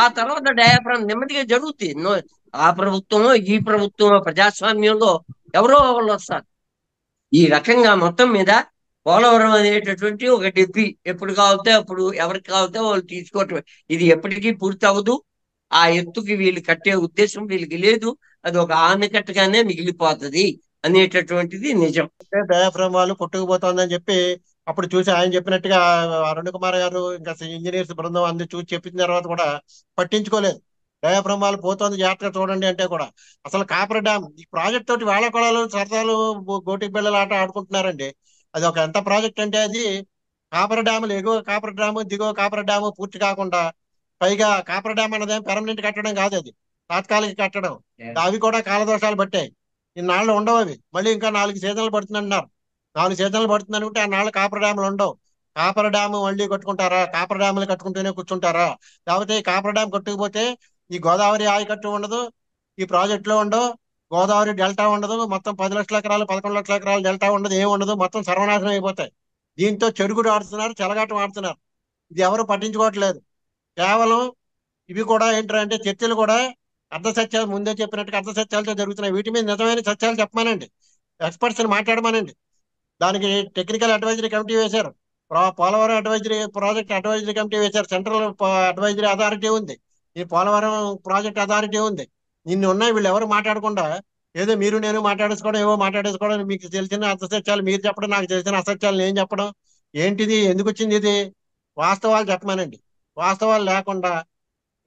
ఆ తర్వాత డయాఫ్రామ్ నెమ్మదిగా జరుగుతుంది. ఆ ప్రభుత్వమో ఈ ప్రభుత్వమో ప్రజాస్వామ్యంలో ఎవరో వాళ్ళు వస్తారు. ఈ రకంగా మొత్తం మీద పోలవరం అనేటటువంటి ఒక డెబ్బి ఎప్పుడు కావాలితే అప్పుడు ఎవరికి కావాలితే వాళ్ళు తీసుకోవటం. ఇది ఎప్పటికీ పూర్తి అవ్వదు. ఆ ఎత్తుకి వీళ్ళు కట్టే ఉద్దేశం వీళ్ళకి లేదు. అది ఒక ఆనకట్టగానే మిగిలిపోతుంది అనేటటువంటిది నిజం. డయాఫ్రామ్ వాళ్ళు కొట్టుకుపోతుందని చెప్పి అప్పుడు చూసి ఆయన చెప్పినట్టుగా అరుణ్ కుమార్ గారు ఇంకా ఇంజనీర్స్ బృందం అందరూ చూసి చెప్పిన తర్వాత కూడా పట్టించుకోలేదు. డయాఫ్రామ్ వాళ్ళు పోతుంది, జాగ్రత్తగా చూడండి అంటే కూడా. అసలు కాపర్ డ్యామ్ ఈ ప్రాజెక్ట్ తోటి వేళ కొడాలు సరదాలు గోటి బిళ్ళల ఆట ఆడుకుంటున్నారండి. అది ఒక ఎంత ప్రాజెక్ట్ అంటే అది కాపర్ డ్యాములు ఎగువ కాపర్ డ్యాము దిగువ కాపర్ డ్యాము పూర్తి కాకుండా పైగా కాపర్ డ్యామ్ అన్నదేం పెర్మనెంట్ కట్టడం కాదు, అది తాత్కాలిక కట్టడం. అవి కూడా కాలదోషాలు పట్టాయి. ఇన్నాళ్ళు ఉండవు అవి. మళ్ళీ ఇంకా 4 సీజన్లు పడుతుందన్నారు. 4 సీజన్లు పడుతుంది అనుకుంటే ఆ నాళ్ళు కాపర్ డ్యాములు ఉండవు. కాపర్ డ్యామ్ మళ్ళీ కట్టుకుంటారా? కాపర్ డ్యాములు కట్టుకుంటూనే కూర్చుంటారా? లేకపోతే ఈ కాపర్ డ్యామ్ కట్టుకుపోతే ఈ గోదావరి ఆయకట్టు ఉండదు, ఈ ప్రాజెక్టులో ఉండవు, గోదావరి డెల్టా ఉండదు, మొత్తం 10 లక్షల ఎకరాలు 11 లక్షల ఎకరాలు డెల్టా ఉండదు, ఏమి ఉండదు, మొత్తం సర్వనాశనం అయిపోతాయి. దీంతో చెడుగుడు ఆడుతున్నారు, చెలగాటం ఆడుతున్నారు. ఇది ఎవరు పట్టించుకోవట్లేదు. కేవలం ఇవి కూడా ఏంటంటే చర్చలు కూడా అర్ధసత్యాలు, ముందే చెప్పినట్టుగా అర్ధసత్యాలతో జరుగుతున్నాయి. వీటి మీద నిజమైన సత్యాలు చెప్పమానండి, ఎక్స్పర్ట్స్ ని మాట్లాడమానండి. దానికి టెక్నికల్ అడ్వైజరీ కమిటీ వేశారు, పోలవరం ప్రాజెక్ట్ అడ్వైజరీ కమిటీ వేశారు, సెంట్రల్ అడ్వైజరీ అథారిటీ ఉంది, ఈ పోలవరం ప్రాజెక్ట్ అథారిటీ ఉంది. ఇన్ని ఉన్నాయి. వీళ్ళు ఎవరు మాట్లాడకుండా ఏదో మీరు నేను మాట్లాడేసుకోవడం, ఏవో మాట్లాడేసుకోవడం, మీకు తెలిసిన అసత్యాలు మీరు చెప్పడం, నాకు తెలిసిన అసత్యాలు నేను చెప్పడం ఏంటిది? ఎందుకు వచ్చింది ఇది? వాస్తవాలు చెప్పమానండి. వాస్తవాలు లేకుండా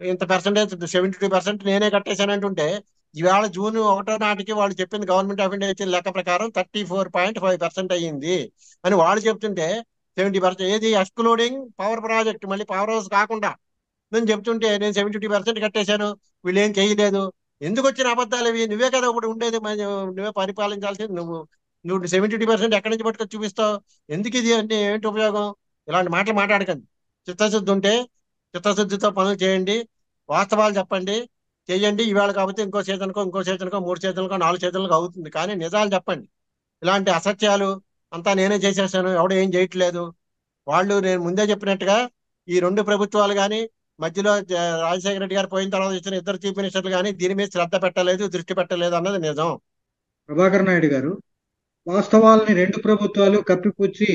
ఇంత పర్సెంటేజ్ 72% నేనే కట్టేశానంటుంటే ఈవేళ జూన్ 1వ నాటికి వాళ్ళు చెప్పింది గవర్నమెంట్ ఆఫ్ ఇండియా ఇచ్చిన లెక్క ప్రకారం 34.5% అయ్యింది అని వాళ్ళు చెప్తుంటే 70% ఏది ఎక్స్క్లూడింగ్ పవర్ ప్రాజెక్ట్, మళ్ళీ పవర్ హౌస్ కాకుండా నేను చెప్తుంటే నేను 72% కట్టేశాను, వీళ్ళు ఏం చేయలేదు. ఎందుకు వచ్చిన అబద్ధాలు ఇవి? నువ్వే కదా ఇప్పుడు ఉండేది, నువ్వే పరిపాలించాల్సింది. నువ్వు 72% ఎక్కడి నుంచి పట్టుకొని చూపిస్తావు? ఎందుకు ఇది అంటే ఏంటి ఉపయోగం? ఇలాంటి మాటలు మాట్లాడకండి. చిత్తశుద్ధి ఉంటే చిత్తశుద్ధితో పనులు చేయండి, వాస్తవాలు చెప్పండి, చేయండి. ఈవేళ కాకపోతే ఇంకో సీజన్కో 3 సీజన్లకో 4 సీజన్లకు అవుతుంది, కానీ నిజాలు చెప్పండి. ఇలాంటి అసత్యాలు అంతా నేనే చేసేసాను, ఎవడో ఏం చేయట్లేదు. వాళ్ళు నేను ముందే చెప్పినట్టుగా ఈ 2 ప్రభుత్వాలు కానీ మధ్యలో రాజశేఖర రెడ్డి గారు పోయిన తర్వాత ఇచ్చిన 2 చీఫ్ మినిస్టర్లు కానీ దీని మీద శ్రద్ధ పెట్టలేదు, దృష్టి పెట్టలేదు అన్నది నిజం. ప్రభాకర్ నాయుడు గారు, వాస్తవాలని 2 ప్రభుత్వాలు కప్పిపుచ్చి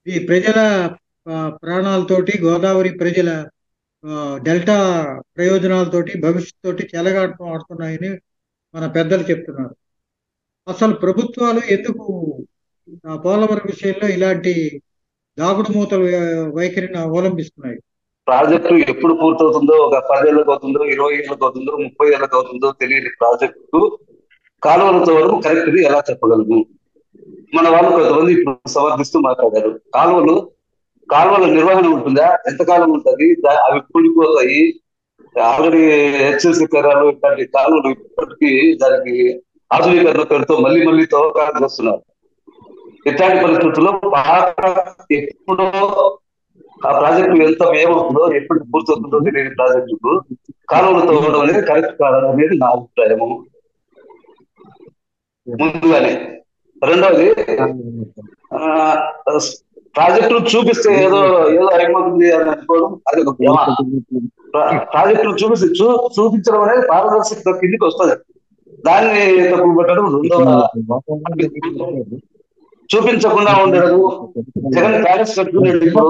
ఈ ప్రజల ప్రాణాలతోటి, గోదావరి ప్రజల డెల్టా ప్రయోజనాలతోటి, భవిష్యత్తు చెలగాటం ఆడుతున్నాయని మన పెద్దలు చెప్తున్నారు. అసలు ప్రభుత్వాలు ఎందుకు పోలవరం విషయంలో ఇలాంటి దాగుడు మూతలు వైఖరిని అవలంబిస్తున్నాయి? ప్రాజెక్టు ఎప్పుడు పూర్తవుతుందో, ఒక 10 ఏళ్ళకి అవుతుందో, 20 ఏళ్ళకి అవుతుందో, 30 ఏళ్ళకి అవుతుందో తెలియని ప్రాజెక్టు కాలువలతో వరకు కరెక్ట్ ఎలా చెప్పగలము? మన వాళ్ళు కొంతమంది ఇప్పుడు సమర్థిస్తూ మాట్లాడారు. కాలువల నిర్వహణ ఉంటుందా? ఎంతకాలం ఉంటుంది? అవి కూలిపోతాయి. ఆల్రెడీ హెచ్ఎల్సీ కరాలు ఇట్లాంటి కాలువలు ఇప్పటికీ దానికి ఆధునీకరణ పేరుతో మళ్ళీ తవ్వకాలకు వస్తున్నారు. ఇట్లాంటి పరిస్థితుల్లో ఎప్పుడో ఆ ప్రాజెక్టు ఎంత ఏమవుతుందో, ఎప్పుడు పూర్తవుతుందో తెలియని ప్రాజెక్టుకు కాలువలు తవ్వడం అనేది కరెక్ట్ కాదు అనేది నా అభిప్రాయము ముందుగానే. రెండవది, ప్రాజెక్టులు చూపిస్తే ఏదో అయిపోతుంది అని అనుకోవడం అది ఒక భ్రమ. ప్రాజెక్టులు చూపించడం అనేది పారదర్శకత కిందికి వస్తుంది. దాన్ని తప్పు పెట్టడం రెండవ చూపించకుండా ఉండడం. జగన్ ప్యాలెస్ కట్టుకున్నాడు, ఇప్పుడు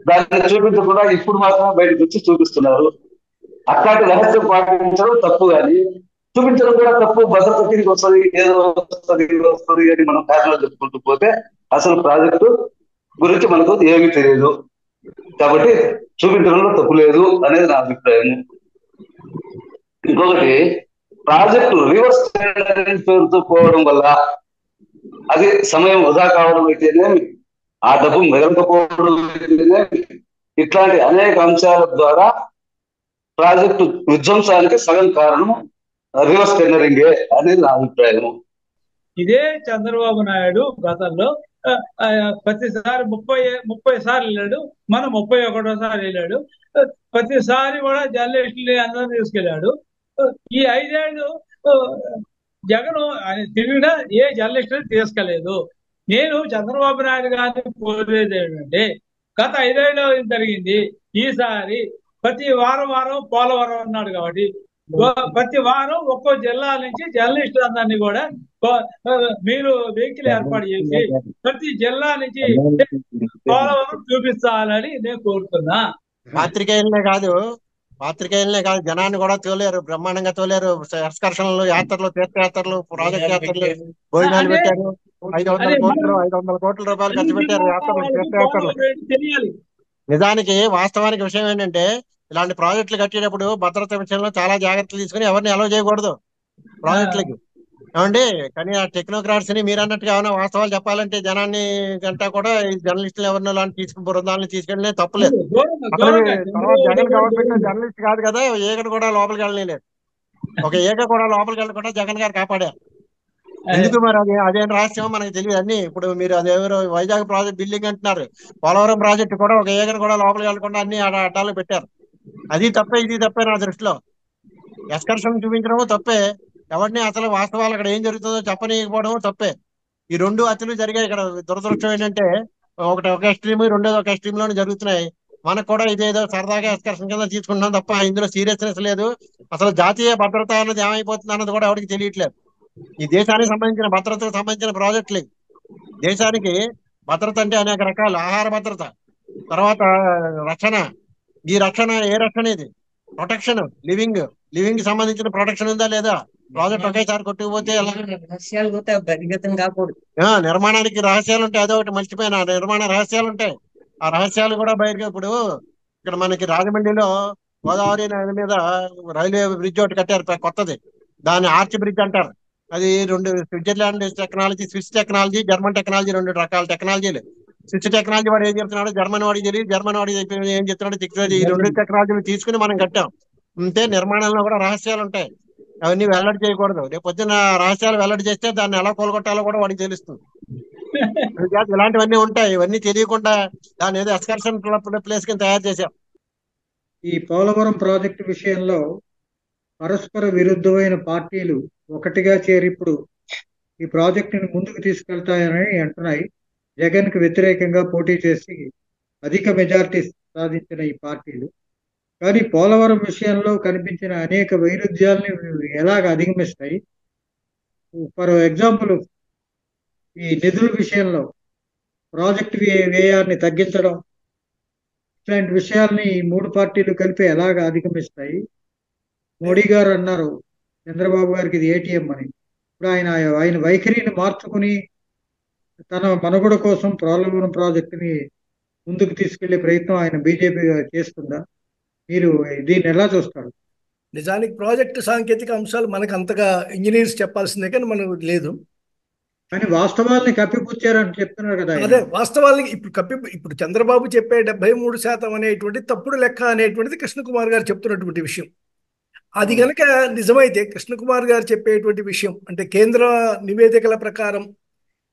దాన్ని చూపించకుండా ఇప్పుడు మాత్రం బయటకు వచ్చి చూపిస్తున్నారు. అట్లాంటి రహస్యం పాటించడం తప్పు, కానీ చూపించడం కూడా తప్పు. భద్రత తిరిగి వస్తుంది, ఏదో వస్తుంది అని మనం కారణాలు చెప్పుకుంటూ పోతే అసలు ప్రాజెక్టు గురించి మనకు ఏమీ తెలియదు. కాబట్టి చూపించడంలో తప్పు లేదు అనేది నా అభిప్రాయం. ఇంకొకటి, ప్రాజెక్టు రివర్స్ పేరుతో పోవడం వల్ల అది సమయం వృధా కావడం అయితేనేమి, ఆ డబ్బు మిగలకపోవడం అయితేనేమి, ఇట్లాంటి అనేక అంశాల ద్వారా ప్రాజెక్టు విధ్వంసానికి సగం కారణం రివర్స్ టెండరింగే అనేది నా అభిప్రాయం. ఇదే చంద్రబాబు నాయుడు గతంలో ప్రతిసారి 30 సార్లు వెళ్ళాడు, మనం 31సారి వెళ్ళాడు. ప్రతిసారి కూడా జర్నలిస్టులు అందరూ తీసుకెళ్ళాడు. ఈ 5 ఏళ్ళు జగన్ ఆయన తిరిగినా ఏ జర్నలిస్టులు తీసుకెళ్లేదు. నేను చంద్రబాబు నాయుడు గారిని కోరేది ఏంటంటే, గత 5 ఏళ్ళు జరిగింది, ఈసారి ప్రతి వారం పోలవరం అన్నాడు కాబట్టి ప్రతి వారం ఒక్కో జిల్లా నుంచి జర్నలిస్టులు అందరినీ కూడా మీరు వెహికల్ ఏర్పాటు చేసి ప్రతి జిల్లా నుంచి పోలవరం చూపించాలని నేను కోరుతున్నా. పాత్రికేయులనే కాదు జనాన్ని కూడా తోలేరు, బ్రహ్మాండంగా తోలేరు. ఎక్స్కర్షన్లు, యాత్రలు, తీర్థయాత్రలు, ప్రాజెక్ట్ యాత్రలు, భోజనాలు పెట్టారు. 500 కోట్ల రూపాయలు ఖర్చు పెట్టారు యాత్రలు, తీర్థయాత్రలు. నిజానికి వాస్తవానికి విషయం ఏంటంటే, ఇలాంటి ప్రాజెక్టులు కట్టేటప్పుడు భద్రత విషయంలో చాలా జాగ్రత్తలు తీసుకుని ఎవరిని అలౌ చేయకూడదు ప్రాజెక్టులకి. ఏమండి, కానీ ఆ టెక్నోక్రాట్స్ ని మీరు అన్నట్టుగా ఏమైనా వాస్తవాలు చెప్పాలంటే జనాన్ని గంటా కూడా ఈ జర్నలిస్టులు ఎవరినో లాంటి తీసుకుని బృందాలను తీసుకెళ్ళినా తప్పులేదు. అసలు తర్వాత జగన్ గవర్నమెంట్ జర్నలిస్ట్ కాదు కదా, ఏకడు కూడా లోపలికి వెళ్ళలేదు. ఒక ఏక కూడా లోపలికి వెళ్ళకుండా జగన్ గారు కాపాడారు. ఎందుకు మరి అదేం రహస్యం మనకు తెలియదు. అన్ని ఇప్పుడు మీరు అదేవరో వైజాగ్ ప్రాజెక్ట్ బిల్డింగ్ అంటున్నారు, పోలవరం ప్రాజెక్టు కూడా ఒక ఏకను కూడా లోపలికి వెళ్ళకుండా అన్ని అడ్డాలు పెట్టారు. అది తప్పే, ఇది తప్పే నా దృష్టిలో. ఎక్స్కర్షన్ చూపించడము తప్పే, ఎవరిని అసలు వాస్తవాలు అక్కడ ఏం జరుగుతుందో చెప్పనీయకపోవడం తప్పే. ఈ 2 హత్యలు జరిగాయి. ఇక్కడ దురదృష్టం ఏంటంటే, ఒకటి ఒక ఎక్స్ట్రీమ్, రెండోది ఒక ఎక్స్ట్రీమ్ లోనే జరుగుతున్నాయి. మనకు కూడా ఇదేదో సరదాగా ఎక్స్కర్షన్ కింద తీసుకుంటున్నాం తప్ప ఇందులో సీరియస్నెస్ లేదు. అసలు జాతీయ భద్రత అన్నది ఏమైపోతుంది అన్నది కూడా ఎవరికి తెలియట్లేదు. ఈ దేశానికి సంబంధించిన భద్రతకు సంబంధించిన ప్రాజెక్టులు. దేశానికి భద్రత అంటే అనేక రకాలు, ఆహార భద్రత, తర్వాత రక్షణ. ఈ రక్షణ ఏ రక్షణ? ఇది ప్రొటెక్షన్, లివింగ్ సంబంధించిన ప్రొటెక్షన్ ఉందా లేదా? ప్రాజెక్ట్ ఒకేసారి కొట్టుకుపోతే నిర్మాణానికి రహస్యాలు ఉంటాయి. అదొకటి మర్చిపోయినా, నిర్మాణ రహస్యాలు ఉంటాయి. ఆ రహస్యాలు కూడా బయటకు. ఇప్పుడు ఇక్కడ మనకి రాజమండ్రిలో గోదావరి నది మీద రైల్వే బ్రిడ్జ్ ఒకటి కట్టారు కొత్తది, దాన్ని ఆర్చ్ బ్రిడ్జ్ అంటారు. అది 2 Switzerland technology, Swiss technology, German technology, 2 రకాల టెక్నాలజీలు. స్విచ్ టెక్నాలజీ వాడు ఏం చెప్తున్నాడు, జర్మన్ వాడికి తెలియదు, జర్మన్ వాడికి ఏం చెప్తున్నాడు, ఈ 2 టెక్నాలజీలు తీసుకుని మనం కట్టాం. అంతే, నిర్మాణంలో కూడా రహస్యాలు ఉంటాయి. అవన్నీ వెల్లడి చేయకూడదు. రేపు పొద్దున్న రహస్యాలు వెల్లడి చేస్తే దాన్ని ఎలా కోలుగొట్టాలో కూడా వాడికి తెలుస్తుంది. ఇలాంటివన్నీ ఉంటాయి. ఇవన్నీ తెలియకుండా దాన్ని ఏదో ఎక్స్కర్షన్ ప్లేస్ కింద తయారు చేశాం. ఈ పోలవరం ప్రాజెక్టు విషయంలో పరస్పర విరుద్ధమైన పార్టీలు ఒకటిగా చేరి ఇప్పుడు ఈ ప్రాజెక్టుని ముందుకు తీసుకెళ్తాయని అంటున్నాయి. జగన్ కు వ్యతిరేకంగా పోటీ చేసి అధిక మెజారిటీ సాధించిన ఈ పార్టీలు. కానీ పోలవరం విషయంలో కనిపించిన అనేక వైరుధ్యాలని ఎలాగ అధిగమిస్తాయి? ఫర్ ఎగ్జాంపుల్, ఈ నిధుల విషయంలో ప్రాజెక్టు వ్యయాన్ని తగ్గించడం, ఇట్లాంటి విషయాల్ని ఈ 3 పార్టీలు కలిపి ఎలాగ అధిగమిస్తాయి? మోడీ గారు అన్నారు చంద్రబాబు గారికి ఇది ఏటీఎం అని. ఇప్పుడు ఆయన వైఖరిని మార్చుకుని తన మనుగడ కోసం పోలవరం ప్రాజెక్టుని ముందుకు తీసుకెళ్లే ప్రయత్నం ఆయన బీజేపీ చేస్తుందా? మీరు దీన్ని ఎలా చూస్తారు? నిజానికి ప్రాజెక్టు సాంకేతిక అంశాలు మనకు అంతగా ఇంజనీర్స్ చెప్పాల్సిందే, కానీ మనకు లేదు. కానీ వాస్తవాల్ని కప్పిపుచ్చారని చెప్తున్నారు కదా. అదే వాస్తవాల్ని ఇప్పుడు చంద్రబాబు చెప్పే 73% అనేటువంటి తప్పుడు లెక్క అనేటువంటిది కృష్ణకుమార్ గారు చెప్తున్నటువంటి విషయం. అది కనుక నిజమైతే కృష్ణకుమార్ గారు చెప్పేటువంటి విషయం అంటే కేంద్ర నివేదికల ప్రకారం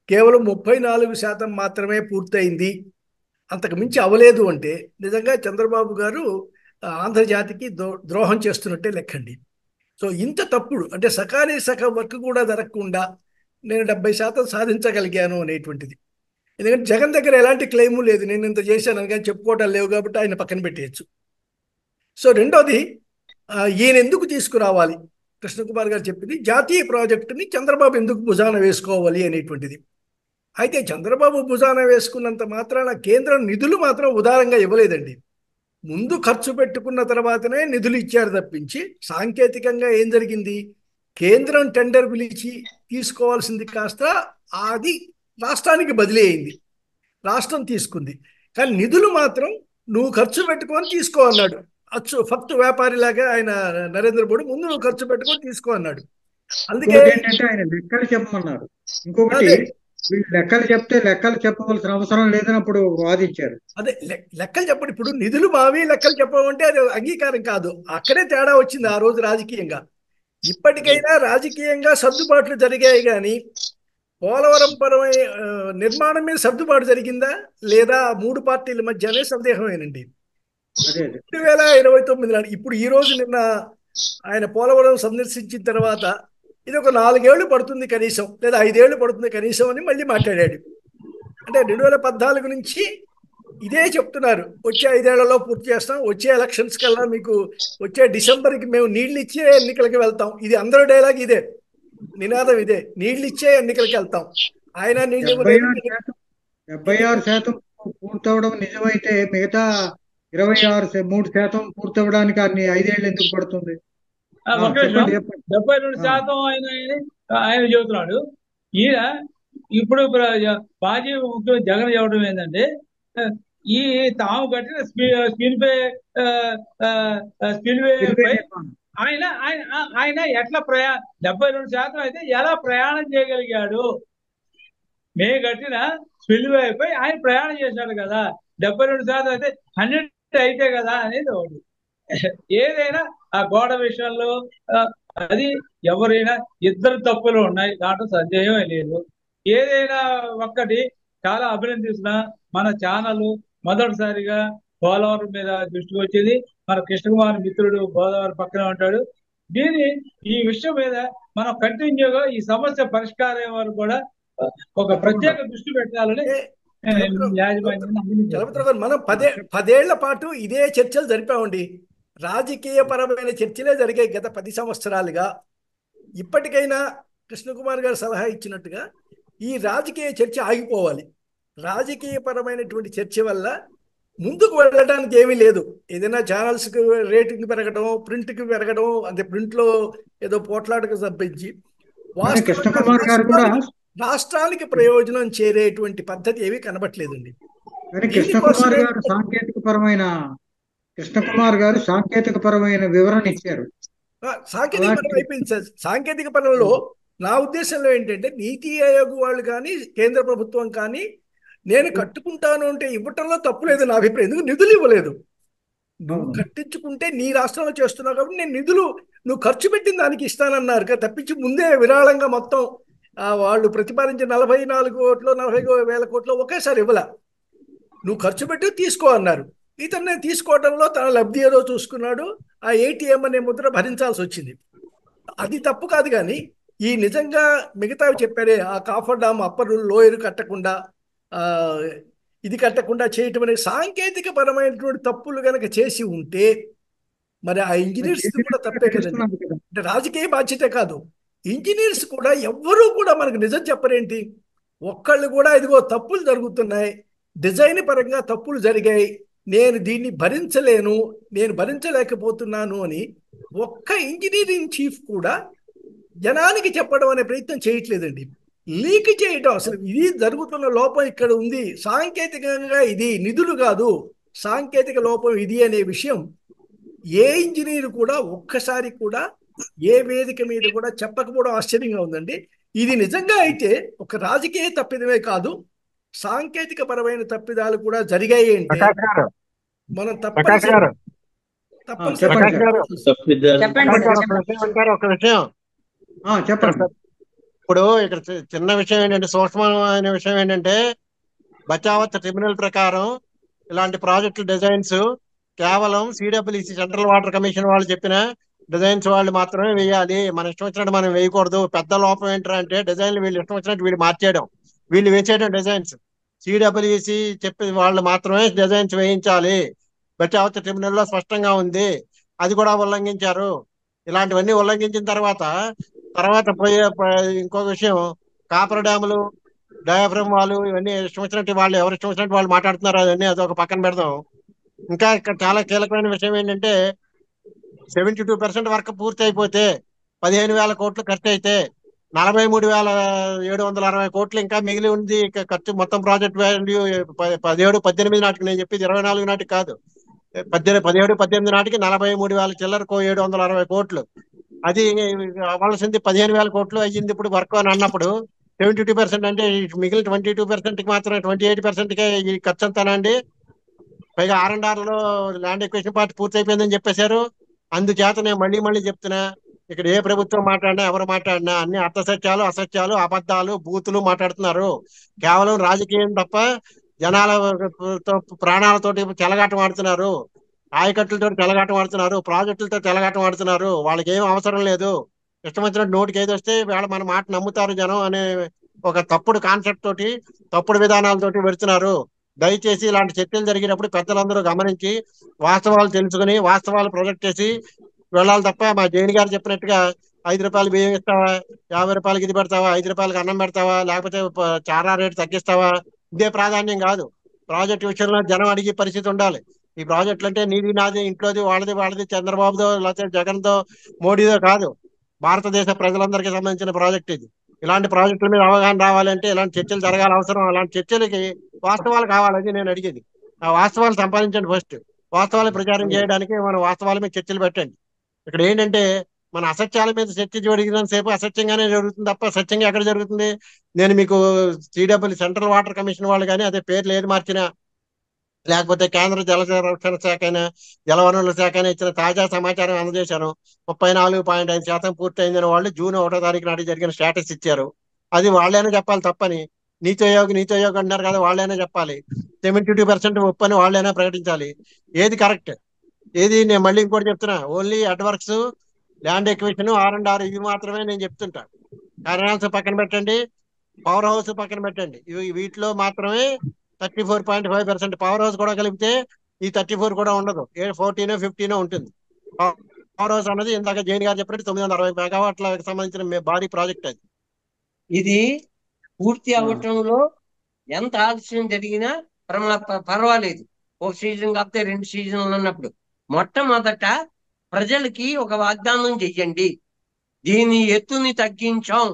కేవలం 34% మాత్రమే పూర్తయింది, అంతకు మించి అవలేదు అంటే నిజంగా చంద్రబాబు గారు ఆంధ్రజాతికి ద్రోహం చేస్తున్నట్టే లెక్కండి. సో ఇంత తప్పుడు అంటే సగ వర్క్ కూడా జరగకుండా నేను 70% సాధించగలిగాను అనేటువంటిది. ఎందుకంటే జగన్ దగ్గర ఎలాంటి క్లెయిము లేదు, నేను ఇంత చేశాను కానీ చెప్పుకోవటాలు లేవు కాబట్టి ఆయన పక్కన పెట్టేయచ్చు. సో రెండోది, ఈయన ఎందుకు తీసుకురావాలి? కృష్ణకుమార్ గారు చెప్పింది జాతీయ ప్రాజెక్టుని చంద్రబాబు ఎందుకు భుజాన వేసుకోవాలి అనేటువంటిది. అయితే చంద్రబాబు భుజాన వేసుకున్నంత మాత్రాన కేంద్రం నిధులు మాత్రం ఉదారంగా ఇవ్వలేదండి. ముందు ఖర్చు పెట్టుకున్న తర్వాతనే నిధులు ఇచ్చారు తప్పించి సాంకేతికంగా ఏం జరిగింది, కేంద్రం టెండర్ పిలిచి తీసుకోవాల్సింది కాస్త అది రాష్ట్రానికి బదిలీ అయింది, రాష్ట్రం తీసుకుంది. కానీ నిధులు మాత్రం నువ్వు ఖర్చు పెట్టుకొని తీసుకో అన్నాడు. ఫక్తు వ్యాపారిలాగా ఆయన నరేంద్ర మోడీ ముందు నువ్వు ఖర్చు పెట్టుకొని తీసుకో అన్నాడు. అందుకే ఇంకోటి ఏంటంటే ఆయన లెక్కలు చెప్పమన్నారు. ఇంకొకటి అదే వీళ్ళు లెక్కలు చెప్తే లెక్కలు చెప్పవలసిన అవసరం లేదని అప్పుడు వాదించారు. అదే లెక్కలు చెప్పండి. ఇప్పుడు నిధులు మావి లెక్కలు చెప్పమంటే అది అంగీకారం కాదు. అక్కడే తేడా వచ్చింది ఆ రోజు రాజకీయంగా. ఇప్పటికైనా రాజకీయంగా సర్దుబాట్లు జరిగాయి కానీ పోలవరం పరమైన నిర్మాణం మీద సర్దుబాటు జరిగిందా లేదా మూడు పార్టీల మధ్యనే సందేహమేనండి. అదే అదే 2029 నాడు ఇప్పుడు ఈ రోజు నిన్న ఆయన పోలవరం సందర్శించిన తర్వాత ఇది ఒక 4 ఏళ్లు పడుతుంది కనీసం, లేదా 5 ఏళ్లు పడుతుంది కనీసం అని మళ్ళీ మాట్లాడాడు. అంటే 2014 నుంచి ఇదే చెప్తున్నారు, వచ్చే 5 ఏళ్లలో పూర్తి చేస్తాం, వచ్చే ఎలక్షన్స్ కల్లా మీకు వచ్చే డిసెంబర్కి మేము నీళ్లు ఇచ్చే ఎన్నికలకి వెళ్తాం. ఇది అందరూ డైలాగ్ ఇదే, నినాదం ఇదే, నీళ్లు ఇచ్చే ఎన్నికలకి వెళ్తాం. ఆయన నీళ్ళు ఇవ్వలేదు. 76% పూర్తవడం నిజమైతే మిగతా 23% పూర్తవడానికి అన్ని 5 ఏళ్ళు ఎందుకు పడుతుంది? ఒక నిమిషం, చెప్పండి. 72% ఆయన చెబుతున్నాడు. ఈయన ఇప్పుడు మాజీ ముఖ్యమంత్రి జగన్ చెప్పడం ఏంటంటే ఈ తాము కట్టిన స్పిల్వే పై ఆయన ఎట్లా 72% అయితే ఎలా ప్రయాణం చేయగలిగాడు? మేము కట్టిన స్పిల్వే పై ఆయన ప్రయాణం చేశాడు కదా, 72% అయితే 100 అయితే కదా అనేది ఒకటి. ఏదైనా ఆ గోడ విషయంలో అది ఎవరైనా ఇద్దరు తప్పులు ఉన్నాయి, దాంట్లో సందేహమే లేదు. ఏదైనా ఒక్కటి చాలా అభినందిస్తున్నా, మన ఛానల్ మొదటిసారిగా పోలవరం మీద దృష్టికి వచ్చింది. మన కృష్ణకుమార్ మిత్రుడు గోదావరి పక్కన ఉంటాడు. ఈ విషయం మీద మనం కంటిన్యూగా ఈ సమస్య పరిష్కారం వరకు కూడా ఒక ప్రత్యేక దృష్టి పెట్టాలని మనం 10 ఏళ్ల పాటు ఇదే చర్చలు జరిపామండి. రాజకీయ పరమైన చర్చలే జరిగాయి గత 10 సంవత్సరాలుగా. ఇప్పటికైనా కృష్ణకుమార్ గారు సలహా ఇచ్చినట్టుగా ఈ రాజకీయ చర్చ ఆగిపోవాలి. రాజకీయ పరమైనటువంటి చర్చ వల్ల ముందుకు వెళ్ళడానికి ఏమీ లేదు. ఏదైనా ఛానల్స్కి రేటింగ్ పెరగడం, ప్రింట్కి పెరగడం, అంటే ప్రింట్లో ఏదో పోట్లాటకు తప్పించి కృష్ణకుమార్ గారు కూడా రాష్ట్రానికి ప్రయోజనం చేరేటువంటి పద్ధతి ఏమీ కనబట్లేదండి. కృష్ణకుమార్ గారు సాంకేతిక పరమైన వివరణ ఇచ్చారు. సాంకేతిక పరం అయిపోయింది సార్. సాంకేతిక పరంలో నా ఉద్దేశంలో ఏంటంటే నీతి ఆయోగ్ వాళ్ళు కానీ కేంద్ర ప్రభుత్వం కానీ నేను కట్టుకుంటాను అంటే ఇవ్వటంలో తప్పు లేదు నా అభిప్రాయం. ఎందుకు నిధులు ఇవ్వలేదు? నువ్వు కట్టించుకుంటే నీ రాష్ట్రంలో చేస్తున్నావు కాబట్టి నేను నిధులు నువ్వు ఖర్చు పెట్టిన దానికి ఇస్తానన్నారు కదా, తప్పించి ముందే విరాళంగా మొత్తం వాళ్ళు ప్రతిపాదించిన 44 కోట్లు 40,000 కోట్లు ఒకేసారి ఇవ్వలా. నువ్వు ఖర్చు పెట్టి తీసుకో అన్నారు. ఇతన్ని తీసుకోవడంలో తన లబ్ధి ఏదో చూసుకున్నాడు. ఆ ATM అనే ముద్ర భరించాల్సి వచ్చింది. అది తప్పు కాదు. కానీ ఈ నిజంగా మిగతావి చెప్పారే, ఆ కాఫర్ డామ్ అప్పర్ లోయర్ కట్టకుండా ఇది కట్టకుండా చేయటం అనే సాంకేతిక పరమైనటువంటి తప్పులు కనుక చేసి ఉంటే మరి ఆ ఇంజనీర్స్ కూడా తప్పే కదండి. అంటే రాజకీయ బాధ్యత కాదు, ఇంజనీర్స్ కూడా ఎవ్వరూ కూడా మనకు నిజం చెప్పరేంటి. ఒక్కళ్ళు కూడా ఇదిగో తప్పులు జరుగుతున్నాయి, డిజైన్ పరంగా తప్పులు జరిగాయి, నేను దీన్ని భరించలేను, నేను భరించలేకపోతున్నాను అని ఒక్క ఇంజనీరింగ్ చీఫ్ కూడా జనానికి చెప్పడం అనే ప్రయత్నం చేయట్లేదండి. లీక్ చేయటం, అసలు ఇది జరుగుతున్న లోపం ఇక్కడ ఉంది, సాంకేతికంగా ఇది నిధులు కాదు, సాంకేతిక లోపం ఇది అనే విషయం ఏ ఇంజనీర్ కూడా ఒక్కసారి కూడా ఏ వేదిక మీద కూడా చెప్పకపోవడం ఆశ్చర్యంగా ఉందండి. ఇది నిజంగా అయితే ఒక రాజకీయ తప్పిదమే కాదు, సాంకేతిక పరమైన తప్పిదాలు కూడా జరిగాయి అంటే మనం ఇప్పుడు ఇక్కడ చిన్న విషయం ఏంటంటే, సూక్ష్మమైన విషయం ఏంటంటే, బచావత్ ట్రిబ్యునల్ ప్రకారం ఇలాంటి ప్రాజెక్టుల డిజైన్స్ కేవలం CWC సెంట్రల్ వాటర్ కమిషన్ వాళ్ళు చెప్పిన డిజైన్స్ వాళ్ళు మాత్రమే వేయాలి, మన ఇష్టం వచ్చినట్టు మనం వేయకూడదు. పెద్ద లోపం ఏంటంటే డిజైన్లు వీళ్ళు ఇష్టం వచ్చినట్టు వీళ్ళు మార్చేయడం, వీళ్ళు వేసేయడం డిజైన్స్. CWC చెప్పి వాళ్ళు మాత్రమే డిజైన్స్ వేయించాలి, బచావత్ ట్రిబ్యునల్ లో స్పష్టంగా ఉంది. అది కూడా ఉల్లంఘించారు. ఇలాంటివన్నీ ఉల్లంఘించిన తర్వాత ఇంకొక విషయం, కాపర్ డ్యాములు, డయాఫ్రమ్ వాళ్ళు ఇవన్నీ ఇష్టం వచ్చినట్టు వాళ్ళు ఎవరు ఇష్టం వచ్చినట్టు వాళ్ళు మాట్లాడుతున్నారు. అవన్నీ అదొక పక్కన పెడదాం. ఇంకా ఇక్కడ చాలా కీలకమైన విషయం ఏంటంటే 72% వర్క్ పూర్తి అయిపోతే 15,000 కోట్లు ఖర్చు అయితే 43,760 కోట్లు ఇంకా మిగిలి ఉంది. ఖర్చు మొత్తం ప్రాజెక్ట్ వాల్యూ 17-18 నాటికి, నేను చెప్పేది 24 నాటికి కాదు, 17-18 నాటికి 43,000 చిల్లరకు 760 కోట్లు. అది అవ్వాల్సింది 15,000 కోట్లు అయ్యింది ఇప్పుడు వర్క్ అని అన్నప్పుడు 72% అంటే మిగిలిన 22% కి మాత్రం 28%కే ఈ ఖర్చు అంతానండి. పైగా R&R లో ల్యాండ్ ఎక్విజిషన్ పార్ట్ పూర్తి అయిపోయిందని చెప్పేశారు. అందుచేత నేను మళ్ళీ చెప్తున్నా, ఇక్కడ ఏ ప్రభుత్వం మాట్లాడినా ఎవరు మాట్లాడినా అన్ని అర్థసత్యాలు, అసత్యాలు, అబద్ధాలు, బూతులు మాట్లాడుతున్నారు. కేవలం రాజకీయం తప్ప జనాల ప్రాణాలతోటి చెలగాటం ఆడుతున్నారు, ఆయకట్టులతో చెలగాటం ఆడుతున్నారు, ప్రాజెక్టులతో చెలగాటం ఆడుతున్నారు. వాళ్ళకి ఏం అవసరం లేదు, ఇష్టం వచ్చినట్టు నోటికి ఏది వస్తే వేళ మన మాట నమ్ముతారు జనం అనే ఒక తప్పుడు కాన్సెప్ట్ తోటి, తప్పుడు విధానాలతోటి పెడుతున్నారు. దయచేసి ఇలాంటి చర్చలు జరిగినప్పుడు పెద్దలందరూ గమనించి వాస్తవాలు తెలుసుకుని వాస్తవాలు ప్రొజెక్ట్ చేసి వెళ్ళాలి తప్ప మా జైన్ గారు చెప్పినట్టుగా 5 రూపాయలు బియ్యం ఇస్తావా, 50 రూపాయలకి ఇది పెడతావా, 5 రూపాయలకి అన్నం పెడతావా, లేకపోతే చారా రేటు తగ్గిస్తావా, ఇదే ప్రాధాన్యం కాదు. ప్రాజెక్ట్ విషయంలో జనం అడిగే పరిస్థితి ఉండాలి. ఈ ప్రాజెక్టులు అంటే నీది నాది, ఇంట్లోది వాళ్ళది, చంద్రబాబుదో లేకపోతే జగన్తో మోడీదో కాదు, భారతదేశ ప్రజలందరికీ సంబంధించిన ప్రాజెక్ట్ ఇది. ఇలాంటి ప్రాజెక్టుల మీద అవగాహన రావాలంటే ఇలాంటి చర్చలు జరగాలి అవసరం. అలాంటి చర్చలకి వాస్తవాలు కావాలని నేను అడిగేది. ఆ వాస్తవాలు సంపాదించండి ఫస్ట్. వాస్తవాలు ప్రచారం చేయడానికి మన వాస్తవాల మీద చర్చలు పెట్టండి. ఇక్కడ ఏంటంటే మన అసత్యాల మీద చర్చ జరిగినంత సేపు అసత్యంగానే జరుగుతుంది తప్ప సత్యంగా ఎక్కడ జరుగుతుంది? నేను మీకు CW సెంట్రల్ వాటర్ కమిషన్ వాళ్ళు కానీ అదే పేర్లు ఏది మార్చినా, లేకపోతే కేంద్ర జల సంరక్షణ శాఖ అయినా జలవనరుల శాఖ అయినా ఇచ్చిన తాజా సమాచారం అందజేశాను. 34.5% పూర్తయిందని వాళ్ళు June 1వ తారీఖు నాటికి జరిగిన స్టేటస్ ఇచ్చారు. అది వాళ్ళైనా చెప్పాలి తప్పని. నీతో యోగి అంటున్నారు కదా, వాళ్ళైనా చెప్పాలి. 72% ఒప్పని వాళ్ళైనా ప్రకటించాలి. ఏది కరెక్ట్, ఏది? నేను మళ్ళీ ఇంకోటి చెప్తున్నా, ఓన్లీ అడ్వర్క్స్, ల్యాండ్ ఎక్విజిషన్, R&R ఇవి మాత్రమే నేను చెప్తుంటా. కరెన్స్ పక్కన పెట్టండి, పవర్ హౌస్ పక్కన పెట్టండి, వీటిలో మాత్రమే 34.5%. పవర్ హౌస్ కూడా కలిపితే ఈ 34 కూడా ఉండదు, 14-15 ఉంటుంది. పవర్ హౌస్ అన్నది ఇందాక జైన్ గారు చెప్పినట్టు 960 మెగావాట్లకు సంబంధించిన భారీ ప్రాజెక్ట్ అది. ఇది పూర్తి అవ్వటంలో ఎంత ఆలస్యం జరిగినా పర్వాలేదు. ఒక సీజన్ కాకపోతే 2 సీజన్లు అన్నప్పుడు మొట్టమొదట ప్రజలకి ఒక వాగ్దానం చెయ్యండి, దీని ఎత్తుని తగ్గించాం,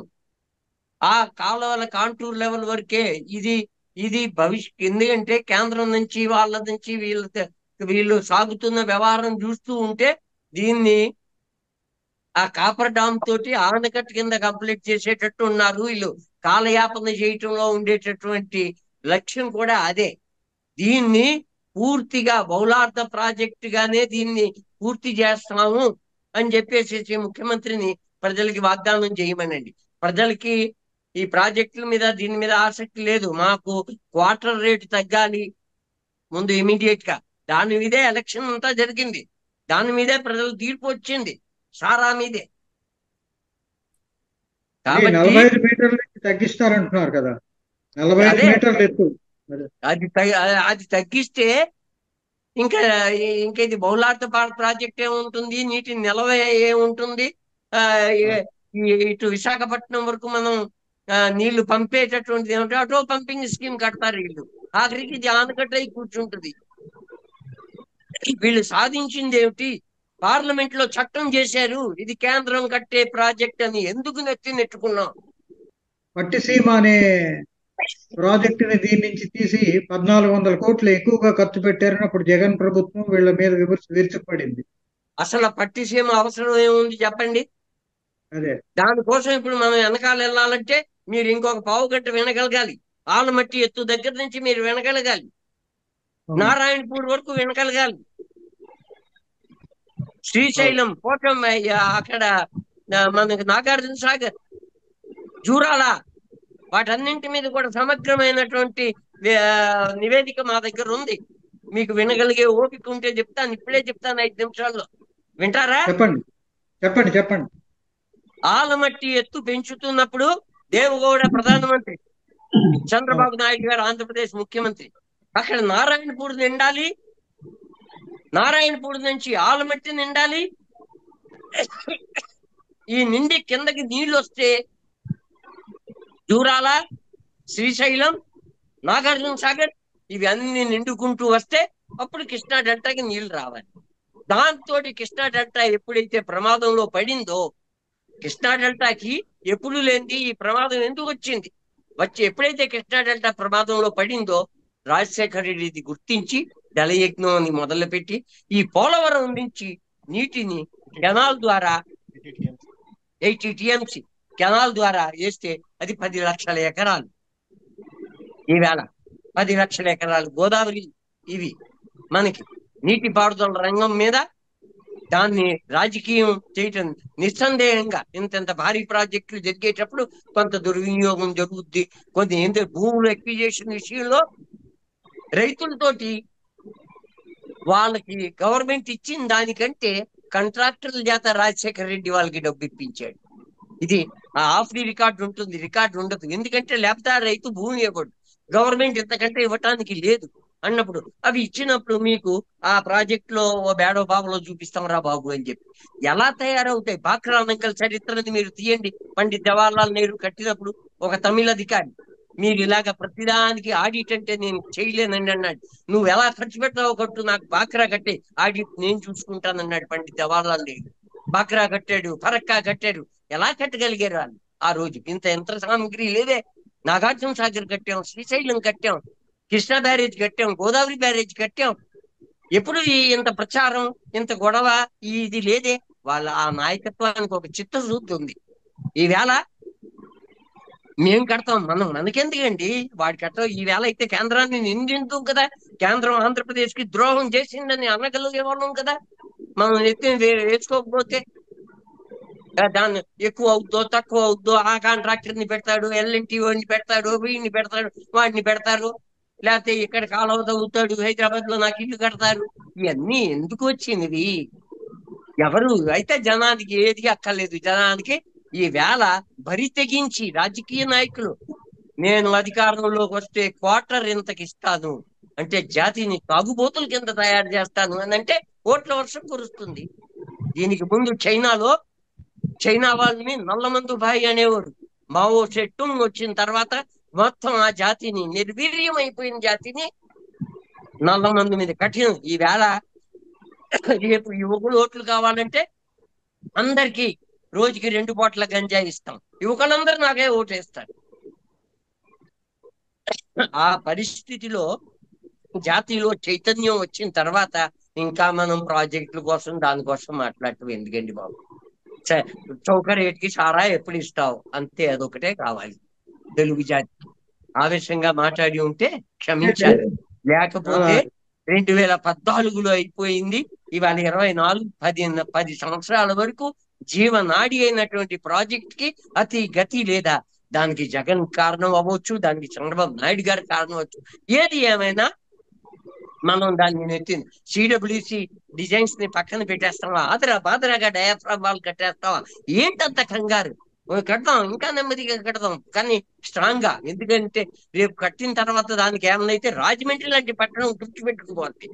ఆ కాలువల కాంటూర్ లెవెల్ వరకే ఇది భవిష్యత్. ఎందుకంటే కేంద్రం నుంచి వాళ్ళ నుంచి వీళ్ళు సాగుతున్న వ్యవహారం చూస్తూ ఉంటే దీన్ని ఆ కాపర్ డామ్ తోటి ఆనకట్ట కింద కంప్లీట్ చేసేటట్టు ఉన్నారు వీళ్ళు. కాలయాపన చేయటంలో ఉండేటటువంటి లక్ష్యం కూడా అదే. దీన్ని పూర్తిగా బహుళార్థ ప్రాజెక్టు గానే దీన్ని పూర్తి చేస్తాము అని చెప్పేసి ముఖ్యమంత్రిని ప్రజలకి వాగ్దానం చేయమనండి. ప్రజలకి ఈ ప్రాజెక్టుల మీద దీని మీద ఆసక్తి లేదు, మాకు క్వార్టర్ రేటు తగ్గాలి ముందు ఇమీడియట్ గా. దాని మీదే ఎలక్షన్ అంతా జరిగింది, దాని మీదే ప్రజలు తీర్పు వచ్చింది, సారా మీదే. కాబట్టి 45 మీటర్ల తగ్గిస్తారంటున్నారు కదా, 45 మీటర్లు ఎత్తు. అది తగ్గిస్తే ఇంకా ఇది బహుళార్థ ప్రాజెక్ట్ ఏముంటుంది, నీటి నిల్వ ఏముంటుంది, ఇటు విశాఖపట్నం వరకు మనం నీళ్లు పంపేటటువంటిది ఏమంటే అటో పంపింగ్ స్కీమ్ కడతారు వీళ్ళు. ఆఖరికి ఇది ఆనకట్ట కూర్చుంటుంది. వీళ్ళు సాధించింది ఏమిటి? పార్లమెంట్ లో చట్టం చేశారు, ఇది కేంద్రం కట్టే ప్రాజెక్ట్ అని. ఎందుకు నెట్టుకున్నాం? పట్టిసీమ అనే ప్రాజెక్టుని దీని నుంచి తీసి 1,400 కోట్లు ఎక్కువగా ఖర్చు పెట్టారని అప్పుడు జగన్ ప్రభుత్వం వీళ్ళ మీద విరుచుకుపడింది. అసలు పట్టిసీమ అవసరం ఏముంది చెప్పండి? అదే దానికోసం ఇప్పుడు మనం వెనకాల వెళ్ళాలంటే మీరు ఇంకొక పావు గంట వినగలగాలి. ఆలమట్టి ఎత్తు దగ్గర నుంచి మీరు వినగలగాలి, నారాయణపూర్ వరకు వినగలగాలి, శ్రీశైలం, పోటం, అక్కడ మనకి నాగార్జున సాగర్, జూరాల, వాటన్నింటి మీద కూడా సమగ్రమైనటువంటి నివేదిక మా దగ్గర ఉంది. మీకు వినగలిగే ఓపిక ఉంటే చెప్తాను, ఇప్పుడే చెప్తాను 5 నిమిషాల్లో. వింటారా? చెప్పండి. ఆలమట్టి ఎత్తు పెంచుతున్నప్పుడు దేవగౌడ ప్రధానమంత్రి, చంద్రబాబు నాయుడు గారు ఆంధ్రప్రదేశ్ ముఖ్యమంత్రి. అక్కడ నారాయణపూర్ నిండాలి, నారాయణపూర్ నుంచి ఆలమట్టి నిండాలి, ఈ నిండి కిందకి నీళ్లు వస్తే జూరాల, శ్రీశైలం, నాగార్జున సాగర్ ఇవి అన్ని నిండుకుంటూ వస్తే అప్పుడు కృష్ణా డెల్టాకి నీళ్లు రావాలి. దాంతో కృష్ణా డెల్టా ఎప్పుడైతే ప్రమాదంలో పడిందో, కృష్ణా డెల్టాకి ఎప్పుడు లేనిది ఈ ప్రమాదం ఎందుకు వచ్చింది? ఎప్పుడైతే కృష్ణా డెల్టా ప్రమాదంలో పడిందో రాజశేఖర రెడ్డి ఇది గుర్తించి జలయజ్ఞం అని మొదలుపెట్టి ఈ పోలవరం నుంచి నీటిని కెనాల్ ద్వారా 80 టీఎంసీ కెనాల్ ద్వారా వేస్తే అది 10 లక్షల ఎకరాలు. ఈవేళ 10 లక్షల ఎకరాలు గోదావరి ఇవి మనకి నీటిపారుదల రంగం మీద దాన్ని రాజకీయం చేయటం నిస్సందేహంగా ఇంత భారీ ప్రాజెక్టులు జరిగేటప్పుడు కొంత దుర్వినియోగం జరుగుద్ది. కొన్ని ఏంటంటే భూములు ఎక్విజేషన్ విషయంలో రైతులతోటి వాళ్ళకి గవర్నమెంట్ ఇచ్చిన దానికంటే కాంట్రాక్టర్ల చేత రాజశేఖర రెడ్డి వాళ్ళకి డబ్బు ఇప్పించాడు. ఇది ఆఫ్ ది రికార్డు ఉంటుంది, రికార్డు ఉండదు. ఎందుకంటే లేకపోతే ఆ రైతు భూమి ఇవ్వడు, గవర్నమెంట్ ఇంతకంటే ఇవ్వటానికి లేదు అన్నప్పుడు అవి ఇచ్చినప్పుడు మీకు ఆ ప్రాజెక్ట్ లో బేడో బాబులో చూపిస్తాం రా బాబు అని చెప్పి ఎలా తయారవుతాయి. బాక్రా నంకల్ చరిత్రని మీరు తీయండి. పండిత్ జవహర్లాల్ నెహ్రూ కట్టినప్పుడు ఒక తమిళ అధికారి మీరు ఇలాగ ప్రతిదానికి ఆడిట్ అంటే నేను చేయలేనండి అన్నాడు. నువ్వు ఎలా ఖర్చు పెట్టావో కట్టు, నాకు బాక్రా కట్టే, ఆడిట్ నేను చూసుకుంటానన్నాడు పండిత్ జవహర్లాల్ నెహ్రూ. బాక్రా కట్టాడు, ఫరక్కా కట్టాడు. ఎలా కట్టగలిగారు వాళ్ళు ఆ రోజు? ఇంత యంత్ర సామాగ్రి లేదే. నాగార్జున సాగర్ కట్టాం, శ్రీశైలం కట్టాం, కృష్ణా బ్యారేజ్ కట్టాం, గోదావరి బ్యారేజ్ కట్టాం. ఎప్పుడు ఇంత ప్రచారం, ఇంత గొడవ ఇది లేదే. వాళ్ళ ఆ నాయకత్వానికి ఒక చిత్తశుద్ధి ఉంది. ఈవేళ మేము కడతాం, మనకెందుకండి వాడి కట్టం. ఈవేళ అయితే కేంద్రాన్ని నిందించు కదా, కేంద్రం ఆంధ్రప్రదేశ్ కి ద్రోహం చేసిందని అనగలిగేవాళ్ళం కదా. మనం ఎత్తి వేసుకోకపోతే దాన్ని ఎక్కువ అవుద్దో తక్కువ అవుద్దో ఆ కాంట్రాక్టర్ ని పెడతాడు, ఎల్ఎన్టీ వాడిని పెడతాడు, వీడిని పెడతాడు, వాడిని పెడతారు, లేకపోతే ఇక్కడ కాలువ తవ్వుతాడు, హైదరాబాద్ లో నాకు ఇల్లు కడతారు. ఇవన్నీ ఎందుకు వచ్చినవి? ఎవరు అయితే జనానికి ఏది అక్కర్లేదు. జనానికి ఈ వేళ బరి తెగించి రాజకీయ నాయకులు నేను అధికారంలోకి వస్తే క్వార్టర్ ఇంతకి ఇస్తాను అంటే జాతిని తాగుబోతుల కింద తయారు చేస్తాను అని అంటే ఓట్ల వర్షం కురుస్తుంది. దీనికి ముందు చైనా వాళ్ళని నల్లమందు బాయి అనేవారు. మావో సెట్టుంగ్ వచ్చిన తర్వాత మొత్తం ఆ జాతిని, నిర్వీర్యం అయిపోయిన జాతిని నల్లమందు మీద కఠినం. ఈవేళ రేపు యువకులు ఓట్లు కావాలంటే అందరికీ రోజుకి 2 బాటిల గంజాయి ఇస్తాం. యువకులందరూ నాకే ఓటేస్తారు. ఆ పరిస్థితిలో జాతిలో చైతన్యం వచ్చిన తర్వాత ఇంకా మనం ప్రాజెక్టుల కోసం దానికోసం మాట్లాడటం ఎందుకండి బాబు? చౌక రేటుకి సారా ఎప్పుడు ఇస్తావు అంతే, అదొకటే కావాలి తెలుగు జాతి. ఆవేశంగా మాట్లాడి ఉంటే క్షమించాలి. లేకపోతే 2014లో అయిపోయింది, ఇవాళ 24 10 సంవత్సరాల వరకు జీవనాడి అయినటువంటి ప్రాజెక్ట్ కి అతి గతి లేదా. దానికి జగన్ కారణం అవ్వచ్చు, దానికి చంద్రబాబు నాయుడు గారి కారణం అవ్వచ్చు. ఏది ఏమైనా మనం దాన్ని నెత్తింది సిడబ్ల్యూసి డిజైన్స్ ని పక్కన పెట్టేస్తావా, బాదరాగా డయాఫ్రామ్ వాళ్ళు కట్టేస్తావా? ఏంటంత కంగారు? కడతాం, ఇంకా నెమ్మదిగా కడతాం, కానీ స్ట్రాంగ్ గా. ఎందుకంటే రేపు కట్టిన తర్వాత దానికి ఏమన్నైతే రాజమండ్రి లాంటి పట్టణం తుడిచిపెట్టుకుపోద్ది.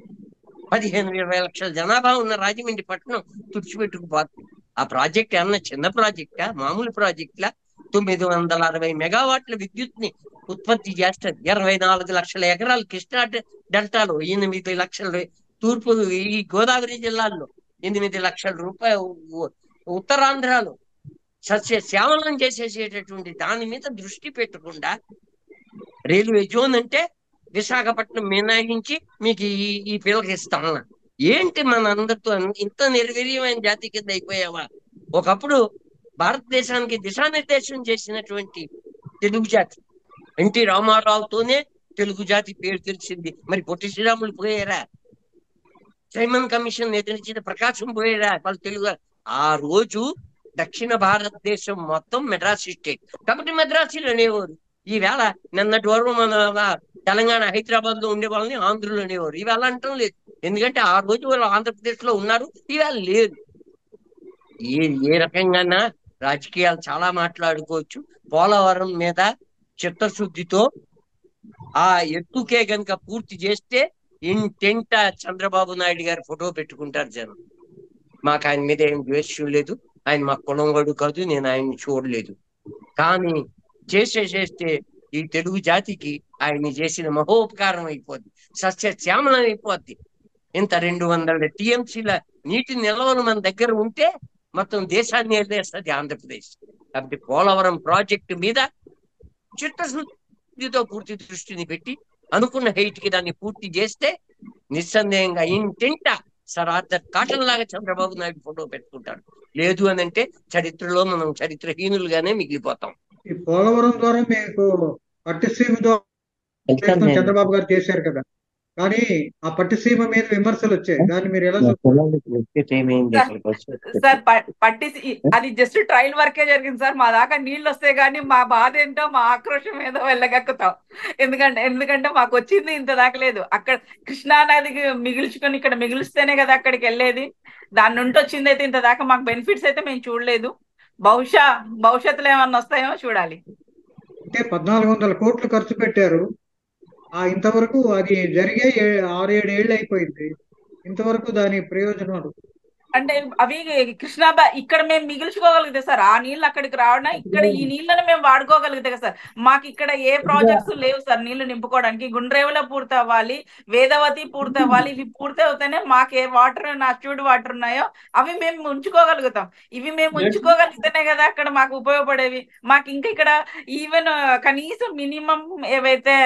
15-20 లక్షల జనాభా ఉన్న రాజమండ్రి పట్టణం తుడిచిపెట్టుకుపోద్ది. ఆ ప్రాజెక్ట్ ఏమన్నా చిన్న ప్రాజెక్టా, మామూలు ప్రాజెక్టులా? 960 మెగావాట్ల విద్యుత్ ని ఉత్పత్తి చేస్తారు. 24 లక్షల ఎకరాలు కృష్ణా డెల్టాలో, 8 లక్షల తూర్పు ఈ గోదావరి జిల్లాల్లో, 8 లక్షల రూపాయలు ఉత్తరాంధ్రలో సస్య శ్యామలం చేసేసేటటువంటి దాని మీద దృష్టి పెట్టకుండా రైల్వే జోన్ అంటే విశాఖపట్నం మినహాయించి మీకు ఈ పిల్లకి ఇస్తామా? ఏంటి మన అందరితో ఇంత నిర్వీర్యమైన జాతి కింద అయిపోయావా? ఒకప్పుడు భారతదేశానికి దిశానిర్దేశం చేసినటువంటి తెలుగు జాతి ఎన్టీ రామారావుతోనే తెలుగు జాతి పేరు తెలిసింది. మరి పొట్టి శ్రీరాములు పోయారా? సైమన్ కమిషన్ ఎదిరించిన ప్రకాశం పోయారా? వాళ్ళు తెలుగు. ఆ రోజు దక్షిణ భారతదేశం మొత్తం మెడ్రాస్ స్టేట్ కాబట్టి మెడ్రాసీలు అనేవారు. ఈవేళ నిన్నటి వరకు మన తెలంగాణ హైదరాబాద్ లో ఉండే వాళ్ళని ఆంధ్రులు అనేవారు. ఈవేళ అంటం లేదు, ఎందుకంటే ఆ రోజు వాళ్ళు ఆంధ్రప్రదేశ్ లో ఉన్నారు, ఈవేళ లేదు. ఏ రకంగా రాజకీయాలు చాలా మాట్లాడుకోవచ్చు. పోలవరం మీద చిత్తశుద్ధితో ఆ ఎత్తుకే గనక పూర్తి చేస్తే ఇంటెంట చంద్రబాబు నాయుడు గారి ఫోటో పెట్టుకుంటారు జనం. మాకు ఆయన మీద ఏం ద్వేషం లేదు, ఆయన మా కులంగడు కాదు, నేను ఆయన్ని చూడలేదు. కానీ చేస్తే ఈ తెలుగు జాతికి ఆయన చేసిన మహోపకారం అయిపోద్ది, సస్యశ్యామలం అయిపోద్ది. ఇంత 200 టీఎంసీల నీటి నిల్వలు మన దగ్గర ఉంటే మొత్తం దేశాన్ని వదిలేస్తుంది ఆంధ్రప్రదేశ్. కాబట్టి పోలవరం ప్రాజెక్టు మీద చిత్తశుద్ధితో పూర్తి దృష్టిని పెట్టి అనుకున్న హైట్ కి దాన్ని పూర్తి చేస్తే నిస్సందేహంగా ఇంటింట సర్ ఆర్థర్ కాటన్ లాగా చంద్రబాబు నాయుడు ఫోటో పెట్టుకుంటాడు. లేదు అని అంటే చరిత్రలో మనం చరిత్రహీనులుగానే మిగిలిపోతాం. ఈ పోలవరం ద్వారా మీకు పట్టిసీమ ద్వారా చంద్రబాబు గారు చేశారు కదా, కానీ ఆ పట్టిసీమ మీద విమర్శలు వచ్చాయి. దాన్ని మీరు ఎలా సార్? అది జస్ట్ ట్రయల్ వర్కే జరిగింది సార్. మా దాకా నీళ్ళు వస్తే గానీ మా బాధ ఏంటో, మా ఆక్రోషం ఏదో వెళ్ళగక్కుతాం. ఎందుకంటే మాకు వచ్చింది ఇంత దాకా లేదు. అక్కడ కృష్ణానదికి మిగిల్చుకొని ఇక్కడ మిగిలిస్తేనే కదా అక్కడికి వెళ్ళేది. దాని నుండి వచ్చింది అయితే ఇంత దాకా మాకు బెనిఫిట్స్ అయితే మేము చూడలేదు. భవిష్యత్తులో ఏమన్నా వస్తాయేమో చూడాలి. అంటే 1400 కోట్లు ఖర్చు పెట్టారు. ఇంతవరకు అది జరిగే 6-7 ఏళ్ళు అయిపోయింది. ఇంతవరకు దాని ప్రయోజనాలు అంటే అవి ఇక్కడ మేము మిగిల్చుకోగలిగితే సార్, ఆ నీళ్ళు అక్కడికి రావడం, ఇక్కడ ఈ నీళ్ళని మేము వాడుకోగలిగితే కదా సార్. మాకు ఇక్కడ ఏ ప్రాజెక్ట్స్ లేవు సార్ నీళ్లు నింపుకోవడానికి. గుండ్రేవులో పూర్తి అవ్వాలి, వేదవతి పూర్తి అవ్వాలి. ఇవి పూర్తి అవుతేనే మాకు ఏ వాటర్ నాచుడ్ వాటర్ ఉన్నాయో అవి మేము ఉంచుకోగలుగుతాం. ఇవి మేము ఉంచుకోగలిగితేనే కదా అక్కడ మాకు ఉపయోగపడేవి. మాకు ఇంకా ఇక్కడ ఈవెన్ కనీసం మినిమం ఏవైతే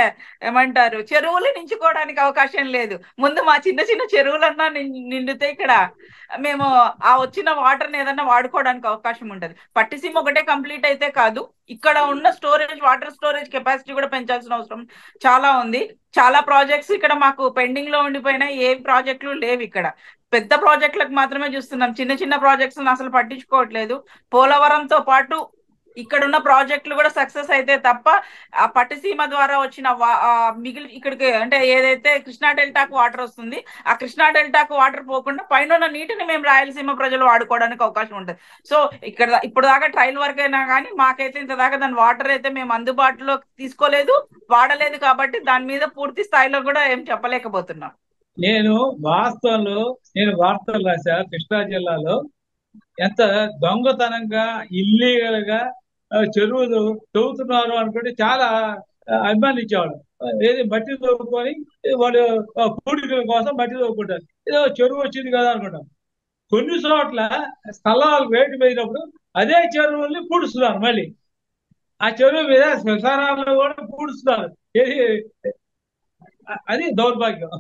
ఏమంటారు చెరువులు నించుకోవడానికి అవకాశం లేదు. ముందు మా చిన్న చిన్న చెరువులన్నా నిండితే ఇక్కడ మేము ఆ వచ్చిన వాటర్ ని ఏదన్నా వాడుకోవడానికి అవకాశం ఉంటది. పట్టిసీమ ఒకటే కంప్లీట్ అయితే కాదు, ఇక్కడ ఉన్న వాటర్ స్టోరేజ్ కెపాసిటీ కూడా పెంచాల్సిన అవసరం చాలా ఉంది. చాలా ప్రాజెక్ట్స్ ఇక్కడ మాకు పెండింగ్ లో ఉండిపోయినా ఏ ప్రాజెక్టులు లేవు. ఇక్కడ పెద్ద ప్రాజెక్టులకు మాత్రమే చూస్తున్నాం, చిన్న చిన్న ప్రాజెక్ట్స్ అసలు పట్టించుకోవట్లేదు. పోలవరంతో పాటు ఇక్కడ ఉన్న ప్రాజెక్టులు కూడా సక్సెస్ అయితే తప్ప ఆ పట్టిసీమ ద్వారా వచ్చిన ఇక్కడికి అంటే ఏదైతే కృష్ణా డెల్టాకు వాటర్ వస్తుంది, ఆ కృష్ణా డెల్టాకు వాటర్ పోకుండా పైన ఉన్న నీటిని మేము రాయలసీమ ప్రజలు వాడుకోవడానికి అవకాశం ఉంటుంది. సో ఇప్పుడు దాకా ట్రయల్ వర్క్ అయినా కానీ మాకైతే ఇంత దాకా దాని వాటర్ అయితే మేము అందుబాటులో తీసుకోలేదు, వాడలేదు. కాబట్టి దాని మీద పూర్తి స్థాయిలో కూడా ఏం చెప్పలేకపోతున్నాం. నేను వార్తలు రాశా, కృష్ణా జిల్లాలో ఎంత దొంగతనంగా ఇల్లీగల్ గా చెరువులు తవ్వుతున్నారు అనుకుంటే చాలా అభిమానించేవాడు. ఏది మట్టి తవ్వుకొని వాడు పూడికల కోసం మట్టి తవ్వుకుంటారు, ఏదో చెరువు వచ్చింది కదా అనుకుంటాం. కొన్ని చోట్ల స్థలాలు రేటు పెరిగినప్పుడు అదే చెరువుల్ని పూడుస్తున్నారు. మళ్ళీ ఆ చెరువు మీద శ్మశానాలను కూడా పూడుస్తున్నారు. అది దౌర్భాగ్యం.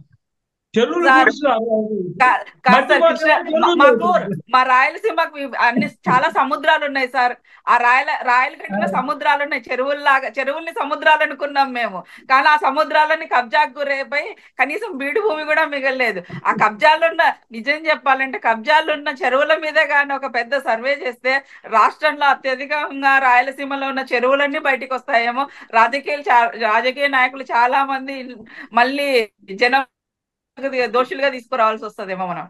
మాకు మా రాయలసీమకు చాలా సముద్రాలు ఉన్నాయి సార్. ఆ రాయలు కట్టిన సముద్రాలు ఉన్నాయి, చెరువుల్ని సముద్రాలు అనుకున్నాం మేము. కానీ ఆ సముద్రాలని కబ్జాకు గురైపోయి కనీసం బీడు భూమి కూడా మిగలలేదు. ఆ కబ్జాలున్న నిజం చెప్పాలంటే కబ్జాలున్న చెరువుల మీదే కానీ ఒక పెద్ద సర్వే చేస్తే రాష్ట్రంలో అత్యధికంగా రాయలసీమలో ఉన్న చెరువులన్నీ బయటకు వస్తాయేమో. రాజకీయ నాయకులు చాలా మంది మళ్ళీ దోషులుగా తీసుకురావాల్సి వస్తుందేమో మనం.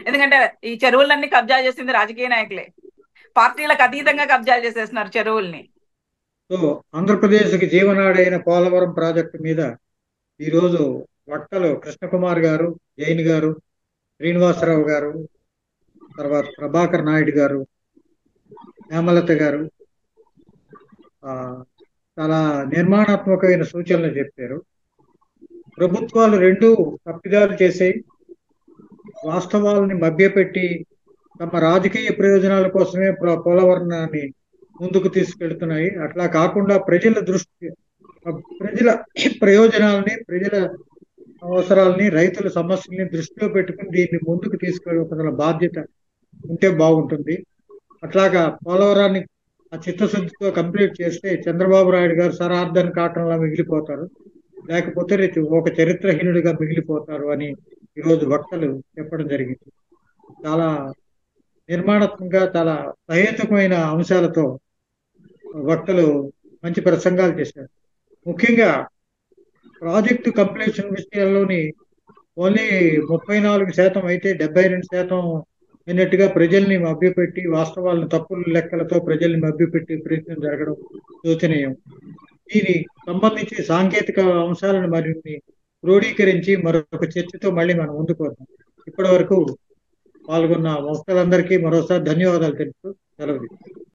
ఎందుకంటే ఈ చెరువులన్నీ కబ్జా చేసింది రాజకీయ నాయకులే, పార్టీలకు అతీతంగా కబ్జా చేసేస్తున్నారు చెరువుల్ని. ఆంధ్రప్రదేశ్ కి జీవనాడైన పోలవరం ప్రాజెక్టు మీద ఈరోజు వట్టలు కృష్ణకుమార్ గారు, జైన్ గారు, శ్రీనివాసరావు గారు, తర్వాత ప్రభాకర్ నాయుడు గారు, హేమలత గారు చాలా నిర్మాణాత్మకమైన సూచనలు చెప్పారు. ప్రభుత్వాలు రెండు తప్పిదాలు చేసాయి, వాస్తవాలని మభ్యపెట్టి తమ రాజకీయ ప్రయోజనాల కోసమే పోలవరణాన్ని ముందుకు తీసుకెళ్తున్నాయి. అట్లా కాకుండా ప్రజల ప్రయోజనాలని, ప్రజల అవసరాలని, రైతుల సమస్యల్ని దృష్టిలో పెట్టుకుని దీన్ని ముందుకు తీసుకెళ్ళవలసిన బాధ్యత ఉంటే బాగుంటుంది. అట్లాగా పోలవరాన్ని ఆ చిత్తశుద్ధితో కంప్లీట్ చేస్తే చంద్రబాబు నాయుడు గారు సర్ ఆర్థర్ కాటన్లా మిగిలిపోతారు, లేకపోతే ఒక చరిత్రహీనుడిగా మిగిలిపోతారు అని ఈరోజు వక్తలు చెప్పడం జరిగింది. చాలా నిర్మాణాత్మకంగా చాలా సహేతుకమైన అంశాలతో వక్తలు మంచి ప్రసంగాలు చేశారు. ముఖ్యంగా ప్రాజెక్టు కంప్లీషన్ విషయాల్లోని ఓన్లీ 34% అయితే 72% అయినట్టుగా ప్రజల్ని మభ్యపెట్టి వాస్తవాలను తప్పుల లెక్కలతో ప్రజల్ని మభ్యపెట్టి ప్రయత్నం జరగడం శోచనీయం. దీని సంబంధించి సాంకేతిక అంశాలను మరిన్ని క్రోడీకరించి మరొక చర్చతో మళ్ళీ మనం ముందుకు వద్దాం. ఇప్పటి వరకు పాల్గొన్న వక్తలందరికీ మరోసారి ధన్యవాదాలు తెలుపుతూ సెలవు.